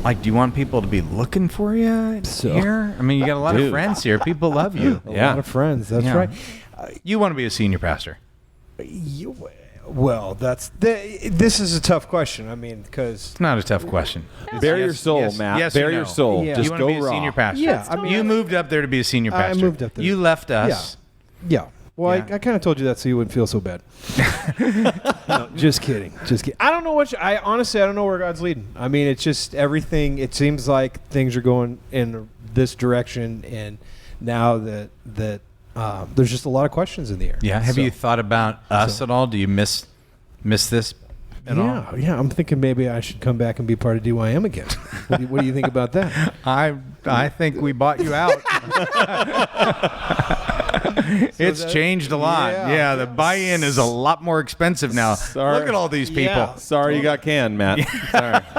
Like, do you want people to be looking for you here? I mean, you got a lot of friends here. People love you. A lot of friends. That's right. You want to be a senior pastor? Well, this is a tough question. I mean, because it's not a tough question. Bare your soul, Matt. Yes bare or no? your soul. Yeah. Just you want go to be a raw. senior pastor? Yeah, I mean, you moved up there to be a senior pastor. I moved up there. You left us. Yeah. Well, I kind of told you that so you wouldn't feel so bad. No, just kidding. I don't know honestly, I don't know where God's leading. I mean, it's just everything. It seems like things are going in this direction, and now that there's just a lot of questions in the air. Yeah. Have you thought about us at all? Do you miss this at all? Yeah. I'm thinking maybe I should come back and be part of DYM again. What do you think about that? I think we bought you out. It's changed a lot. Yeah, the buy-in is a lot more expensive now. Look at all these people. Yeah. Sorry you got canned, Matt.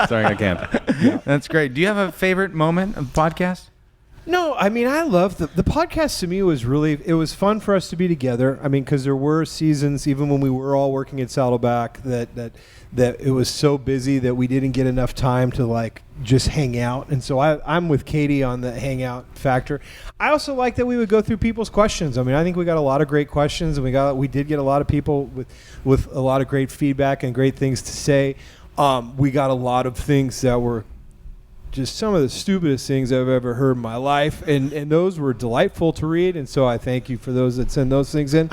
Sorry I got canned. That's great. Do you have a favorite moment of the podcast? No, I mean, I love the podcast. To me, it was fun for us to be together. I mean, because there were seasons, even when we were all working at Saddleback, that it was so busy that we didn't get enough time to like just hang out. And so I'm with Katie on the hangout factor. I also like that we would go through people's questions. I mean, I think we got a lot of great questions, and we did get a lot of people with a lot of great feedback and great things to say. We got a lot of things that were just some of the stupidest things I've ever heard in my life, and those were delightful to read, and so I thank you for those that send those things in.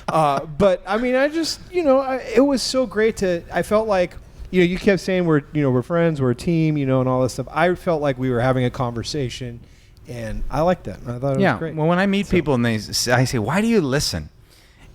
But I mean, I just, it was so great I felt like, you kept saying we're friends, we're a team, and all this stuff. I felt like we were having a conversation, and I liked that. I thought it was great. Well, when I meet people and I say, why do you listen?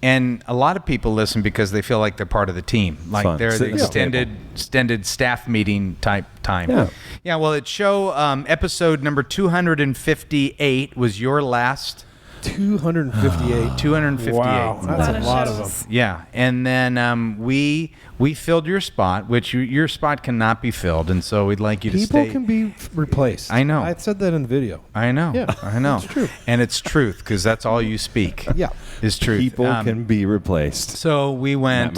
And a lot of people listen because they feel like they're part of the team. Like they're the extended staff meeting type time. Yeah, well, it's show episode number 258 was your last. 258. 258. Wow, that's a lot of them. Yeah, and then we filled your spot, which your spot cannot be filled, and so we'd like you to stay. People can be replaced. I know. I said that in the video. I know. Yeah, I know. It's true. And it's truth, because that's all you speak. Yeah. Is truth. People can be replaced. So we went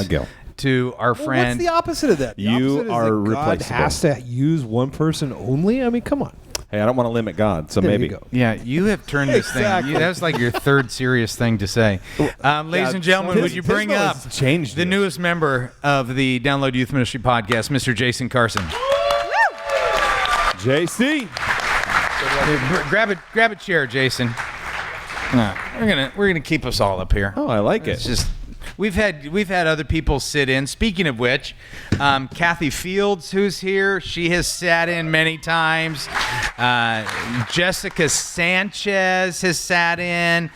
to our friend. What's the opposite of that? The You opposite are is that God replaceable. has to use one person only? I mean, come on. Hey, I don't want to limit God, so There maybe. you go. Yeah, you have turned this Exactly. thing. That was like your third serious thing to say. Ladies and gentlemen, would you bring up the newest member of the Download Youth Ministry podcast, Mr. Jason Carson? JC. Grab a chair, Jason. No, we're gonna keep us all up here. Oh, I like It's it. just we've had other people sit in. Speaking of which, Kathy Fields, who's here, she has sat in many times. Jessica Sanchez has sat in.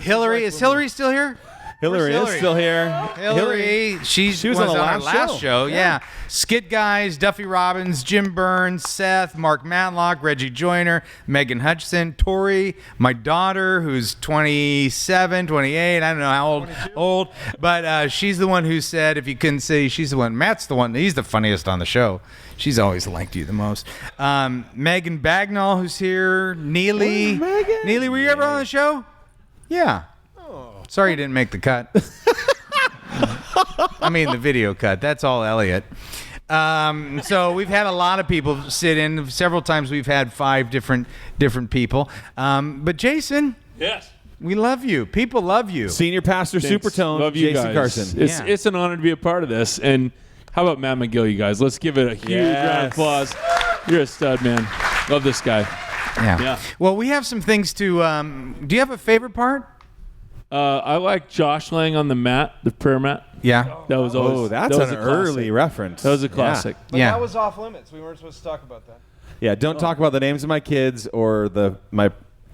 Hillary, is Hillary still here? Hillary is still here. Hillary, she was on our last show. Yeah. Skit Guys, Duffy Robbins, Jim Burns, Seth, Mark Matlock, Reggie Joyner, Megan Hutchinson, Tori, my daughter, who's 27, 28, I don't know how old, but she's the one who said, if you couldn't see, she's the one. Matt's the one, he's the funniest on the show. She's always liked you the most. Megan Bagnall, who's here. Neely. Neely, were you ever on the show? Yeah. Sorry you didn't make the cut. I mean the video cut. That's all Elliot. So we've had a lot of people sit in. Several times we've had 5 different people. But Jason. Yes. We love you. People love you. Senior Pastor Supertone, Love you Jason guys. Carson. It's an honor to be a part of this. And how about Matt McGill, you guys? Let's give it a huge round of applause. You're a stud, man. Love this guy. Yeah. Well, we have some things to. Do you have a favorite part? I like Josh laying on the mat, the prayer mat. Yeah. That was always. Oh, that's that was an a classic. early reference. That was a classic. But that was off limits. We weren't supposed to talk about that. Yeah, don't talk about the names of my kids or my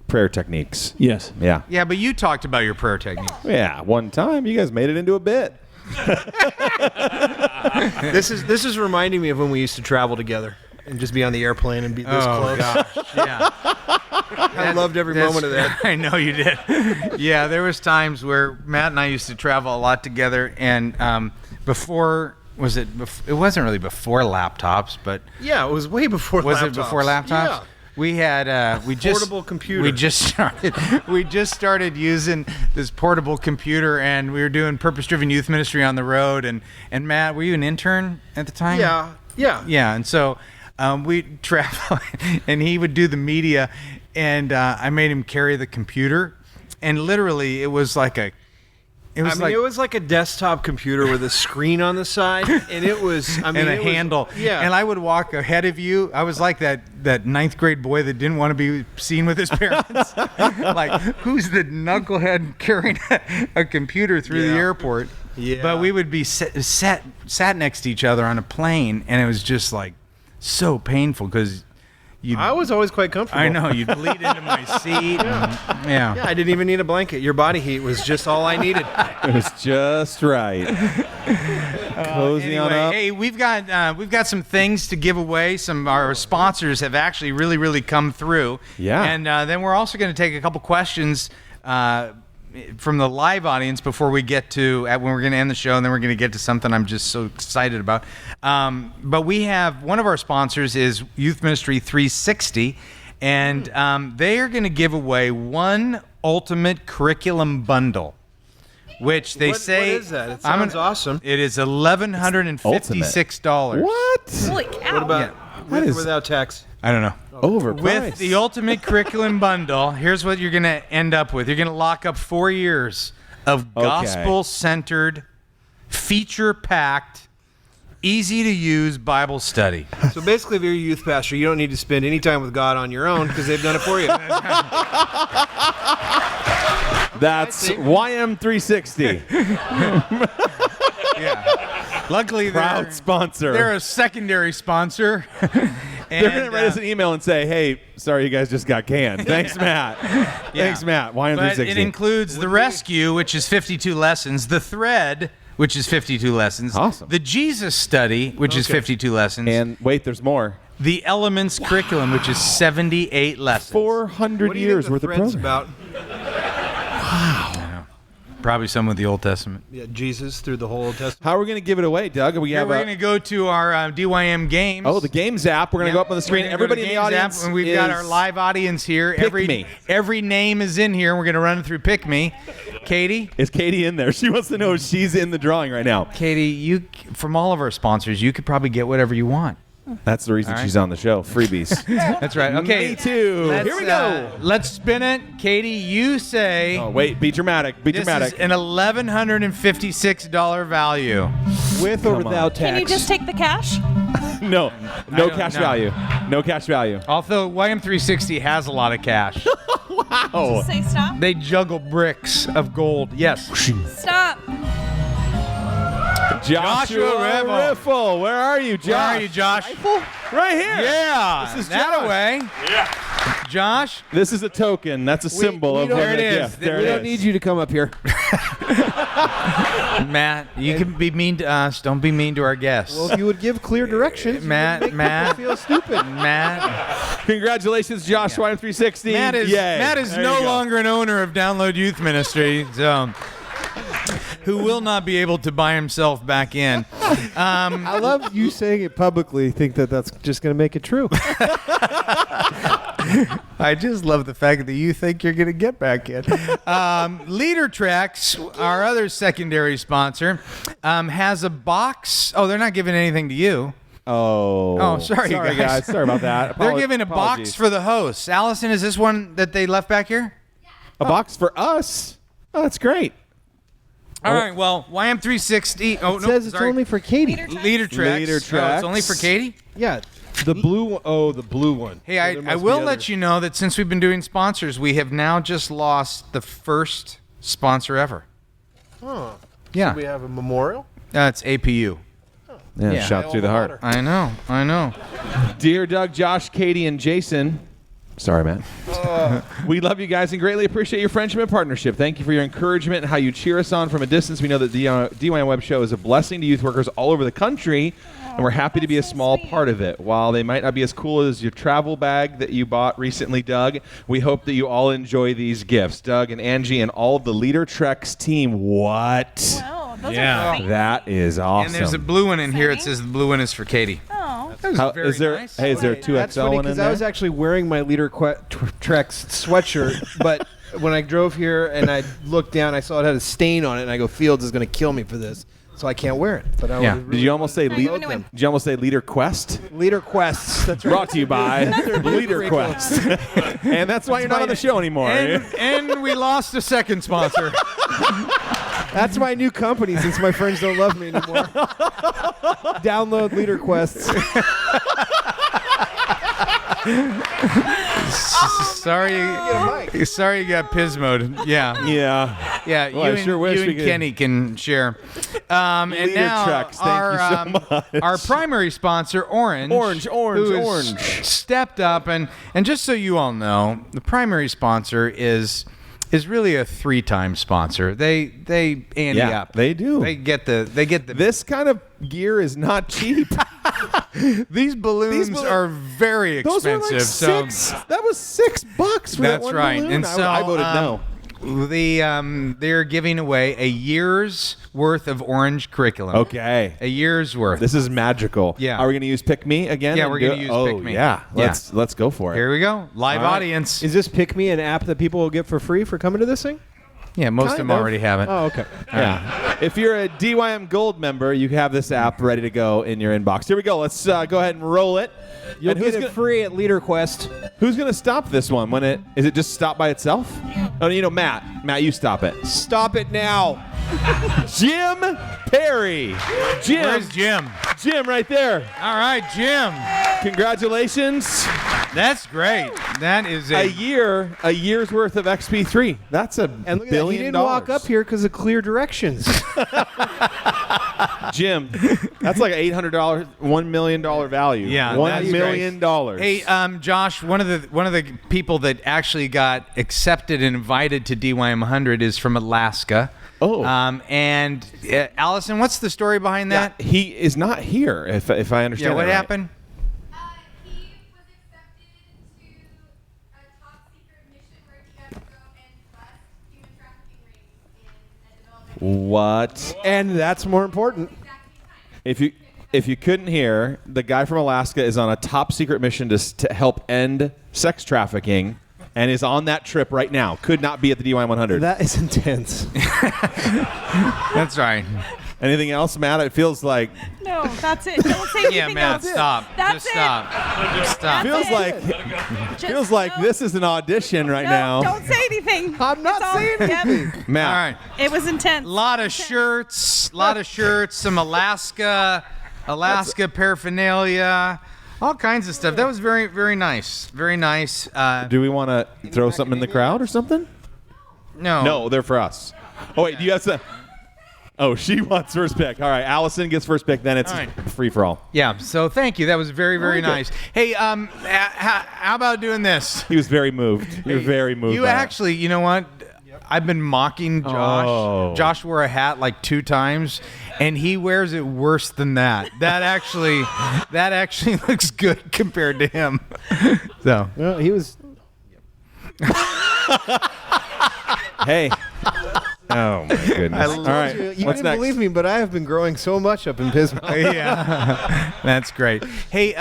prayer techniques. Yes. Yeah. Yeah, but you talked about your prayer techniques. Yeah, one time you guys made it into a bit. This is reminding me of when we used to travel together and just be on the airplane and be this close. Gosh, yeah. I loved every moment of that. I know you did. Yeah, there was times where Matt and I used to travel a lot together, and it wasn't really before laptops, but Yeah, it was way before was laptops. it before laptops? Yeah. We had Portable computer. We just started using this portable computer, and we were doing purpose-driven youth ministry on the road. And Matt, were you an intern at the time? Yeah. Yeah, and so we'd travel, and he would do the media, and I made him carry the computer, and literally it was like a. It was like a desktop computer with a screen on the side, and it was, and a handle. Yeah. And I would walk ahead of you. I was like that ninth grade boy that didn't want to be seen with his parents. Like, who's the knucklehead carrying a computer through the airport? Yeah. But we would be sat next to each other on a plane, and it was just like so painful because I was always quite comfortable. I know, you'd bleed into my seat. Yeah, I didn't even need a blanket. Your body heat was just all I needed. It was just right. Cozy on up. Hey, we've got some things to give away. Our sponsors have actually really come through. Yeah. And then we're also going to take a couple questions from the live audience before we get to when we're going to end the show, and then we're going to get to something I'm just so excited about. But we have one of our sponsors is Youth Ministry 360, and they are going to give away one ultimate curriculum bundle, which they say what is that? It sounds awesome. It is $1,156. What? Holy cow. What about with or without tax? I don't know. Overpriced. With the ultimate curriculum bundle, here's what you're going to end up with. You're going to lock up 4 years of gospel-centered, feature-packed, easy-to-use Bible study. So basically, if you're a youth pastor, you don't need to spend any time with God on your own because they've done it for you. That's YM360. Yeah. Luckily, proud sponsor. They're a secondary sponsor. They're going to write us an email and say, hey, sorry you guys just got canned. Thanks, Matt. Thanks, Matt. YM360. But it includes the Rescue, which is 52 lessons, the Thread, which is 52 lessons, awesome. The Jesus Study, which is 52 lessons, and wait, there's more. The Elements Curriculum, which is 78 lessons. 400 years worth of program. About? Wow. Probably some with the Old Testament. Yeah, Jesus through the whole Old Testament. How are we going to give it away, Doug? We're going to go to our DYM games. Oh, the Games app. We're going to go up on the screen. Everybody in the audience and we've got our live audience here. Every name is in here. We're going to run through Pick Me. Katie? Is Katie in there? She wants to know if she's in the drawing right now. Katie, you from all of our sponsors, you could probably get whatever you want. That's the reason she's on the show. Freebies. That's right. Okay. Me too. Here we go. Let's spin it. Katie, you say... Oh, wait. Be dramatic. Be dramatic. This is an $1,156 value. With or without tax? Can you just take the cash? No cash value. No cash value. Although YM360 has a lot of cash. Wow. Just say stop. They juggle bricks of gold. Yes. Stop. Joshua Riffle. Where are you, Josh? Where are you, Josh? Right here. Yeah. This is that Josh. away. Yeah. Josh? This is a token. That's a symbol of there it is. gift. There we it don't is. need you to come up here. Matt, you can be mean to us. Don't be mean to our guests. Well, if you would give clear directions, Matt, you would make people feel stupid. Matt. Congratulations, Josh. YM360. Matt is There no you go. longer an owner of Download Youth Ministry, so who will not be able to buy himself back in. I love you saying it publicly. Think that that's just going to make it true. I just love the fact that you think you're going to get back in. Leader Treks, our other secondary sponsor, has a box. Oh, they're not giving anything to you. Oh, sorry guys. Sorry about that. They're giving a box for the hosts. Allison, is this one that they left back here? A box for us? Oh, that's great. All right, well, YM360. Oh, it says it's only for Katie. Leader Treks. Leader Oh, Treks. it's only for Katie? Yeah. The blue one. Oh, the blue one. Hey, I will let you know that since we've been doing sponsors, we have now just lost the first sponsor ever. Oh. Yeah. So we have a memorial? It's APU. Yeah, shot through the heart. I know. Dear Doug, Josh, Katie, and Jason. Sorry, Matt. We love you guys and greatly appreciate your friendship and partnership. Thank you for your encouragement and how you cheer us on from a distance. We know that the DYM Web Show is a blessing to youth workers all over the country, and we're happy to be a small part of it. While they might not be as cool as your travel bag that you bought recently, Doug, we hope that you all enjoy these gifts. Doug and Angie and all of the Leader Treks team. What? Wow, those are great. That is awesome. And there's a blue one in here. It says the blue one is for Katie. Oh. That was very nice. Hey, is there a 2XL That's funny one in because there? I was actually wearing my Leader Treks sweatshirt, but when I drove here and I looked down, I saw it had a stain on it, and I go, Fields is going to kill me for this. so I can't wear it. But I Yeah. would Did you almost say you win, you win. Did you almost say Leader Quest? Leader Quests. That's right. Brought to you by Leader Quest. And that's why you're not on the show anymore. And we lost a second sponsor. That's my new company since my friends don't love me anymore. Download Leader Quests. Sorry you got Pismoed. Yeah. Yeah. Well, you I and, sure wish you we and could. Kenny can share. And Leader now Trucks, thank you so much. our primary sponsor, Orange, who has stepped up, and just so you all know, the primary sponsor is really a 3-time sponsor. They ante up. They do. They get the. This kind of gear is not cheap. These balloons are very Those expensive. were like so that was $6 for that that's one right. balloon. And so I voted no. they're giving away a year's worth of Orange curriculum. Okay. A year's worth. This is magical. Yeah. Are we going to use Pick Me again? Yeah, and we're do gonna it? use Pick Me. Yeah. Let's go for it. Here we go. Live All right. audience. Is this Pick Me an app that people will get for free for coming to this thing? Yeah, most of them already have it. Oh, okay. Yeah. If you're a DYM Gold member, you have this app ready to go in your inbox. Here we go. Let's go ahead and roll it. You'll And get it free at Leader Quest. Who's going to stop this one? Is it just stop by itself? Oh, Matt. Matt, you stop it. Stop it now. Jim Perry. Jim. Where's Jim? Jim right there. All right, Jim. Congratulations. That's great. That is a year's worth of XP3. That's a And look at that. He billion didn't dollars. walk up here because of clear directions. Jim, that's like $800, $1 million value. Yeah, $1 that's million. Hey, Josh, one of the people that actually got accepted and invited to DYM 100 is from Alaska. Oh. And Allison, what's the story behind that? Yeah, he is not here, if I understand. Yeah, what that right. happened? He was accepted to a top secret mission where he got to go and bust human trafficking rings in a developing. What? And that's more important. If you couldn't hear, the guy from Alaska is on a top secret mission to help end sex trafficking, and is on that trip right now. Could not be at the DYM 100. That is intense. That's right. Anything else, Matt? It feels like No, that's it. Don't say anything Yeah, Matt, else. stop. That's Just it. stop. Just stop. feels like this is an audition right now. Don't say anything. I'm not saying anything. Matt. All right. It was intense. Lot of shirts, some Alaska paraphernalia, all kinds of stuff. That was very, very nice. Very nice. Do we want to throw something in the crowd or something? No. No, they're for us. Oh, wait, do you have some? Oh, she wants first pick. All right, Allison gets first pick, then it's All right. free for all. Yeah, so thank you. That was very, very Okay. nice. Hey, how about doing this? He was very moved. You're very moved. You by it. Oh. you know what? I've been mocking Josh. Josh wore a hat like 2 times, and he wears it worse than that. That actually looks good compared to him. So Well, he was. Hey. Oh my goodness. I All right. You What's didn't next? believe me, but I have been growing so much up in Pismo. yeah, that's great. Hey,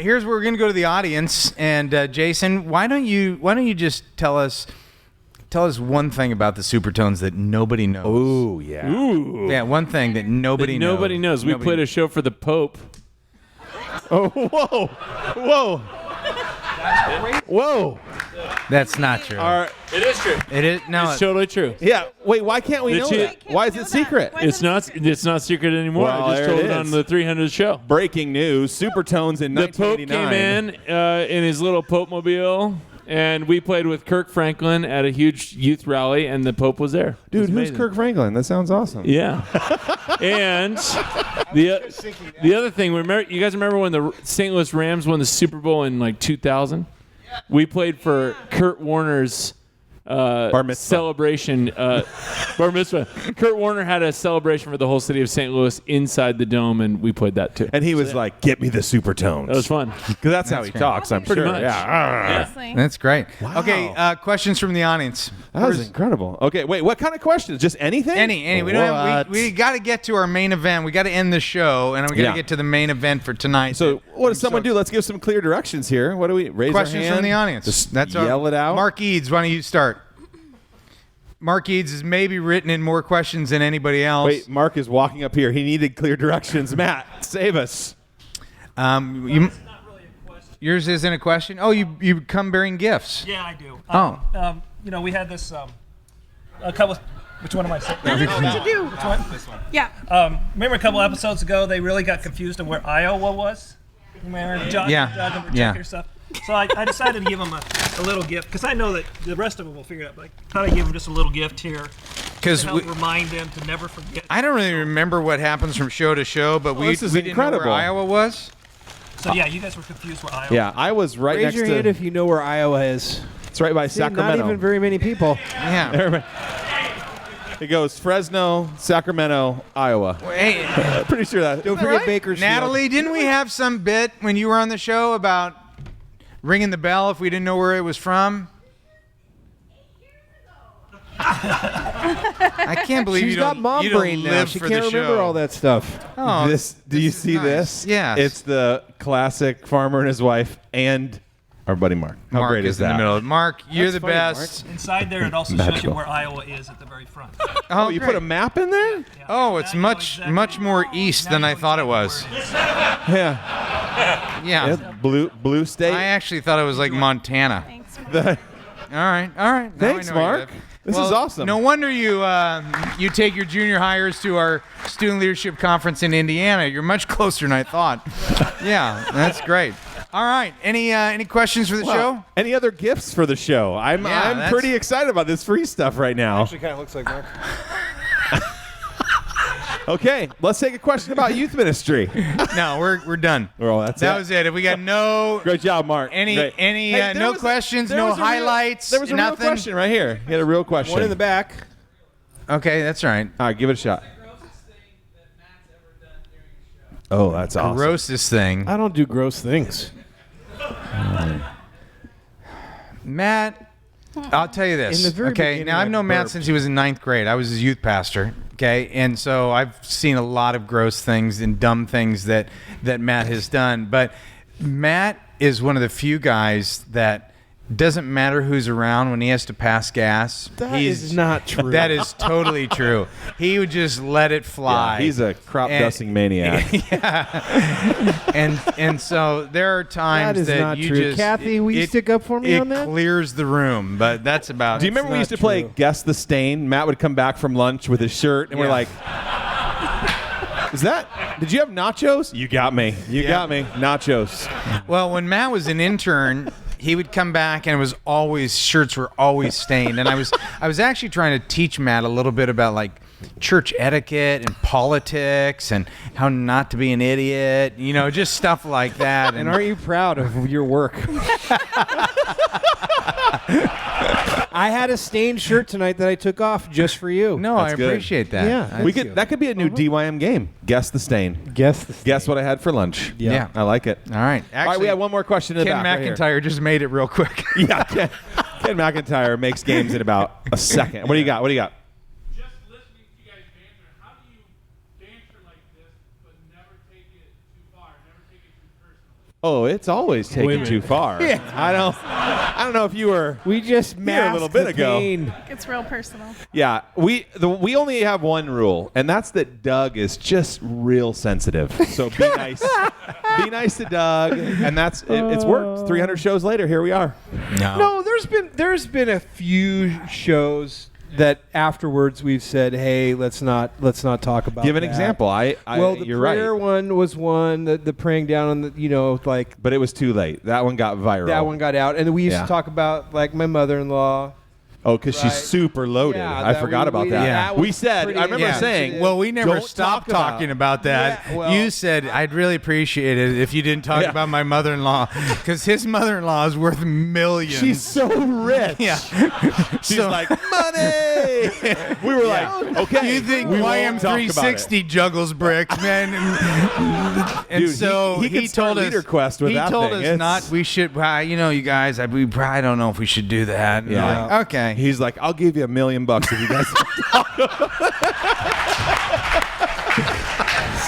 here's where we're gonna go to the audience, and Jason, why don't you just tell us one thing about the Supertones that nobody knows? Ooh, yeah. Ooh. Yeah, one thing that nobody knows. Nobody knows. We played a show for the Pope. Oh, whoa. Whoa. Whoa. That's not true. It is true. It is no. It's totally true. Yeah. Wait, why can't we The know chi- that? Why is it secret? It's not secret anymore. Well, I just there told it it on is. the 300 show. Breaking news. Supertones in The Pope 1989. came in his little Pope mobile, and we played with Kirk Franklin at a huge youth rally, and the Pope was there. It Dude, was who's amazing. Kirk Franklin? That sounds awesome. Yeah. And the other thing, you guys remember when the St. Louis Rams won the Super Bowl in like 2000? We played for Kurt Warner's Bar mitzvah. celebration. Bar mitzvah. Kurt Warner had a celebration for the whole city of St. Louis inside the dome, and we played that too. And he was like, "Get me the Supertones." That was fun. Because that's how he talks, I'm Pretty sure. much. Yeah. Honestly. That's great. Wow. Okay, questions from the audience. That was incredible. Okay, wait, what kind of questions? Just anything? Any. We don't have. We got to get to our main event. We got to end the show, and we got to Yeah. get to the main event for tonight. So what does someone do? Let's give some clear directions here. What do we raise Questions our hand? from the audience. Just That's yell it out. Mark Eads, why don't you start? Mark Eads has maybe written in more questions than anybody else. Wait, Mark is walking up here. He needed clear directions. Matt, save us. Yours isn't a question? Oh, you come bearing gifts. Yeah, I do. We had this a couple. Which one am I saying? I don't know what to do. Which one? This one. Yeah. Remember a couple episodes ago, they really got confused on where Iowa was. Remember John? Yeah. Checking stuff. So I decided to give them a little gift because I know that the rest of them will figure it out. But I thought I'd give them just a little gift here to help remind them to never forget. I don't really remember what happens from show to show, but we didn't incredible. know where Iowa was. So yeah, you guys were confused where Iowa. Yeah, I was right Raise next your to. hand if you know where Iowa is. It's right by Sacramento. Not even very many people. Yeah. It goes Fresno, Sacramento, Iowa. Hey, pretty sure that. Don't forget Bakersfield. Natalie, didn't we have some bit when you were on the show about ringing the bell if we didn't know where it was from? I can't believe She's you got don't. mom you don't brain now. live She for can't the remember show. all that stuff. Oh, Do you see nice. this? Yes. It's the classic farmer and his wife and our buddy Mark. How Mark great is in that? the middle. Mark, you're That's the funny, best. Inside there, it also shows you Magical. where Iowa is at the very front. Oh, you great. put a map in there? Yeah. Oh, it's much more east than I thought it was. Yeah. Yeah. Blue state. I actually thought it was like Montana. Thanks. All right. Now Thanks, I know where you Mark. live. This is awesome. No wonder you take your junior hires to our student leadership conference in Indiana. You're much closer than I thought. Yeah, that's great. All right. Any questions for the show? Any other gifts for the show? I'm that's- pretty excited about this free stuff right now. Actually, kind of looks like Mark. Okay, let's take a question about youth ministry. No, we're done. Well, that was it. If we got no Great job, Mark. Great. Hey, there no was questions, there no was a real- highlights, there was a nothing. real question right here. You had a real question. One in the back. Okay, that's right. All right, give it a shot. Oh, that's awesome. Grossest thing. I don't do gross things. Matt, I'll tell you this. In the very okay, beginning, now I've I known Matt burped. since he was in 9th grade. I was his youth pastor. Okay, and so I've seen a lot of gross things and dumb things that Matt has done. But Matt is one of the few guys that doesn't matter who's around when he has to pass gas. That is not true. That is totally true. He would just let it fly. Yeah, he's a crop dusting maniac. Yeah. and so there are times That is that not you true. just Kathy, will you stick up for me on that? It clears the room, but that's about. Do you remember we used to play Guess the Stain? Matt would come back from lunch with his shirt, and we're like, did you have nachos? You got me. You got me. Nachos. Well, when Matt was an intern, he would come back and shirts were always stained. And I was actually trying to teach Matt a little bit about like church etiquette and politics and how not to be an idiot, just stuff like that. And aren't you proud of your work? I had a stained shirt tonight that I took off just for you. No, That's I good. appreciate that. Yeah. That could be a new DYM game. Guess the Stain. Guess what I had for lunch. Yeah. I like it. All right. All right, we have one more question in the Ken back. right here. McIntyre just made it real quick. Yeah, Ken McIntyre makes games in about a second. What do you got? Just listening to you guys banter, how do you banter like this but never take it too far, never take it too personally? Oh, it's always taken Wait a too minute. far. Yeah. I don't know if you were. We just here a masked little bit the ago. pain. It's real personal. Yeah, we only have one rule, and that's that Doug is just real sensitive. So be nice. Be nice to Doug, and it's worked. 300 shows later, here we are. No, there's been a few shows that afterwards we've said, hey, let's not talk about. Give an that. example. Well, the you're prayer right. one was one. The praying down on the But it was too late. That one got viral. that one got out, and we used Yeah. to talk about like my mother-in-law. Oh, because she's super loaded. Yeah, I that forgot about that. that We was said. pretty I remember intense. saying. Well, we never Don't stopped talk about- talking about that. Yeah, well- You said, I'd really appreciate it if you didn't talk Yeah. about my mother-in-law, because his mother-in-law is worth millions. She's so rich. Yeah. She's like, money. We were like, okay. You think we won't talk about it. YM360 juggles bricks, man? And Dude, so he could start told us. Leader Quest with he that told thing. us It's- not. We should. You guys. We probably don't know if we should do that. And Yeah. I'm like, okay. He's like, I'll give you $1 million if you guys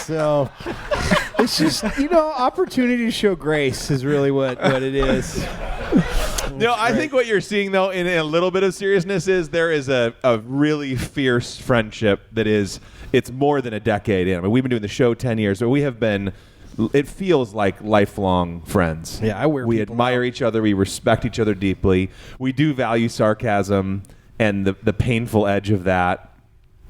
So It's just, opportunity to show grace is really what it is. No, I think what you're seeing, though, in a little bit of seriousness is there is a really fierce friendship that is, it's more than a decade in. I mean, we've been doing the show 10 years, but we have been, it feels like lifelong friends. Yeah, we admire each other. We respect each other deeply. We do value sarcasm and the painful edge of that.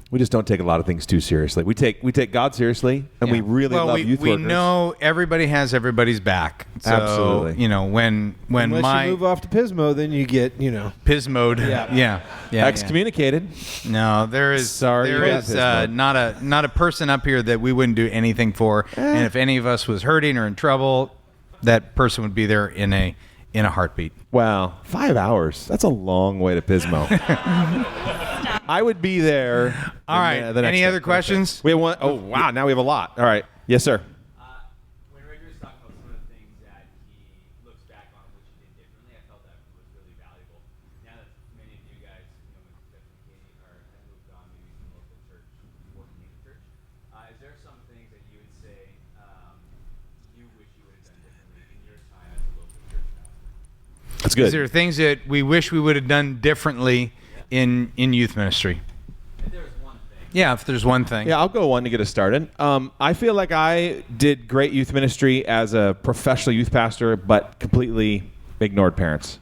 We just don't take a lot of things too seriously. We take God seriously, and we really love youth workers. We know everybody has everybody's back. So, absolutely. When Unless you move off to Pismo, then you get, Pismoed. Yeah. Excommunicated. No, there is not a person up here that we wouldn't do anything for. And if any of us was hurting or in trouble, that person would be there in a heartbeat. Wow, 5 hours. That's a long way to Pismo. I would be there. All right. Any other questions? We have one. Oh, wow. Now we have a lot. All right. Yes, sir. When Rick was talking about some of the things that he looks back on which he did differently, I felt that was really valuable. Now that many of you guys, have moved on maybe to the local church, working in the church, is there some things that you would say you wish you would have done differently in your time as a local church pastor? That's good. Is there things that we wish we would have done differently in youth ministry? If there was one thing. Yeah, if there's one thing. Yeah, I'll go one to get us started. I feel like I did great youth ministry as a professional youth pastor, but completely ignored parents.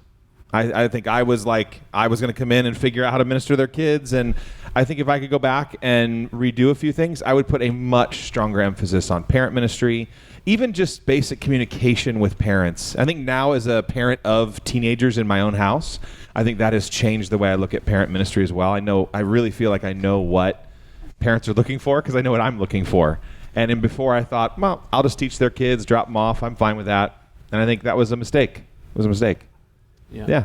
I think I was going to come in and figure out how to minister to their kids, and I think if I could go back and redo a few things, I would put a much stronger emphasis on parent ministry, even just basic communication with parents. I think now as a parent of teenagers in my own house, I think that has changed the way I look at parent ministry as well. I really feel like I know what parents are looking for because I know what I'm looking for. And before I thought, well, I'll just teach their kids, drop them off, I'm fine with that. And I think that was a mistake. It was a mistake. Yeah.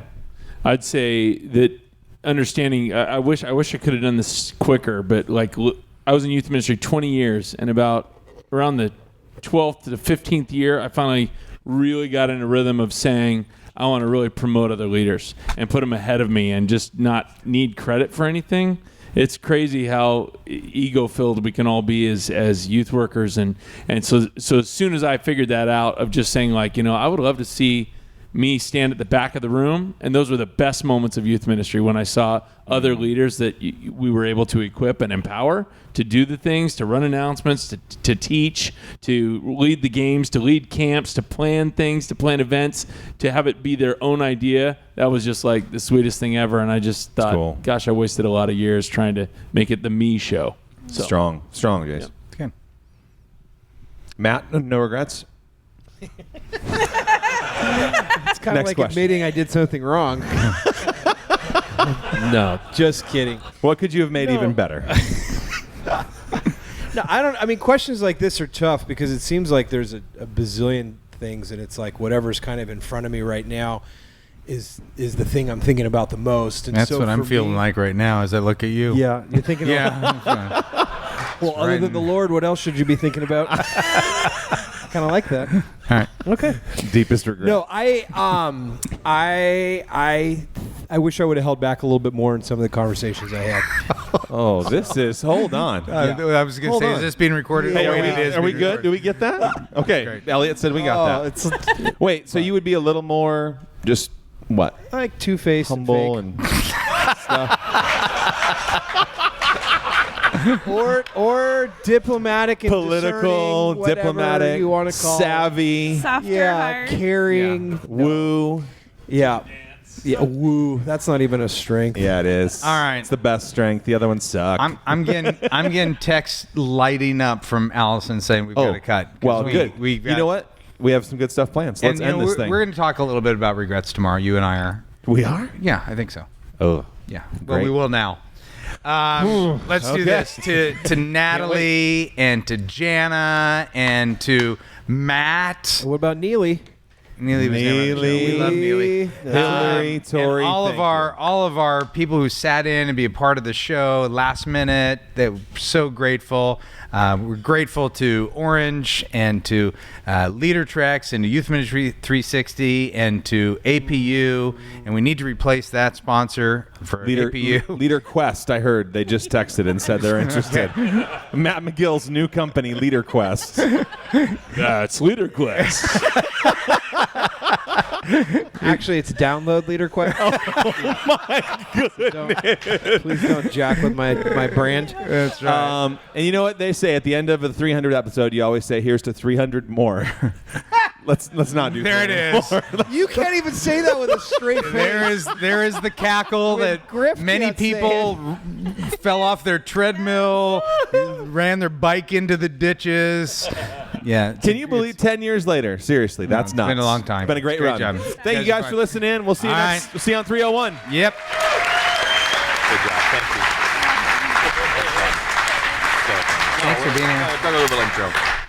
I'd say that understanding, I wish I could have done this quicker, but I was in youth ministry 20 years, and around the 12th to the 15th year, I finally really got in a rhythm of saying, I want to really promote other leaders and put them ahead of me and just not need credit for anything. It's crazy how ego-filled we can all be as youth workers. And so as soon as I figured that out of just saying I would love to see me stand at the back of the room, and those were the best moments of youth ministry when I saw other leaders that we were able to equip and empower to do the things, to run announcements, to teach, to lead the games, to lead camps, to plan things, to plan events, to have it be their own idea. That was just like the sweetest thing ever, and I just thought, cool. Gosh, I wasted a lot of years trying to make it the me show. So. Strong, Jace. Yeah. Okay. Matt, no regrets? It's kind of like admitting I did something wrong. No. Just kidding. What could you have made even better? No, I mean, questions like this are tough because it seems like there's a bazillion things, and it's like whatever's kind of in front of me right now is the thing I'm thinking about the most. And that's what I'm feeling like right now as I look at you. Yeah, you're thinking well, other than the Lord, what else should you be thinking about? Kind of like that. All right. Okay. Deepest regret. No, I wish I would have held back a little bit more in some of the conversations I had. Oh, hold on. I was going to say, is this being recorded? Hey, are we good? Do we get that? Okay. Great. Elliot said we got that. Wait, so you would be a little more just what? Like two-faced, humble, and stuff. or diplomatic and political, diplomatic, you want to call savvy, softer heart. Caring, woo, woo. That's not even a strength. Yeah, it is. All right, it's the best strength. The other ones suck. I'm getting texts lighting up from Allison saying we've got to cut. Well, good. You know what? We have some good stuff planned. So let's end this thing. We're going to talk a little bit about regrets tomorrow. You and I are. We are? Yeah, I think so. Oh, yeah. Well, we will now. Let's do this to Natalie and to Jana and to Matt. What about Neely? Neely was never on the show. We love Neely. Hillary, Tori, and all thank of our people who sat in and be a part of the show last minute. They're so grateful. We're grateful to Orange and to Leader Treks and to Youth Ministry 360 and to APU. And we need to replace that sponsor for APU. Leader Quest, I heard. They just texted and said they're interested. Matt McGill's new company, Leader Quest. It's Leader Quest. Actually, it's Download Leader Quest. Oh my goodness! Please don't jack with my brand. That's right. And you know what they say at the end of the 300 episode? You always say, "Here's to 300 more." Let's not do. There it is. You can't even say that with a straight face. There is the cackle that many people fell off their treadmill, ran their bike into the ditches. Yeah. Can you believe 10 years later? Seriously, that's nuts. It's been a long time. It's been a great run. Job. Thank you guys for listening in. We'll see you next. We'll see you on 301. Yep. Good job. Thank you. Thanks for being here. Got a little intro.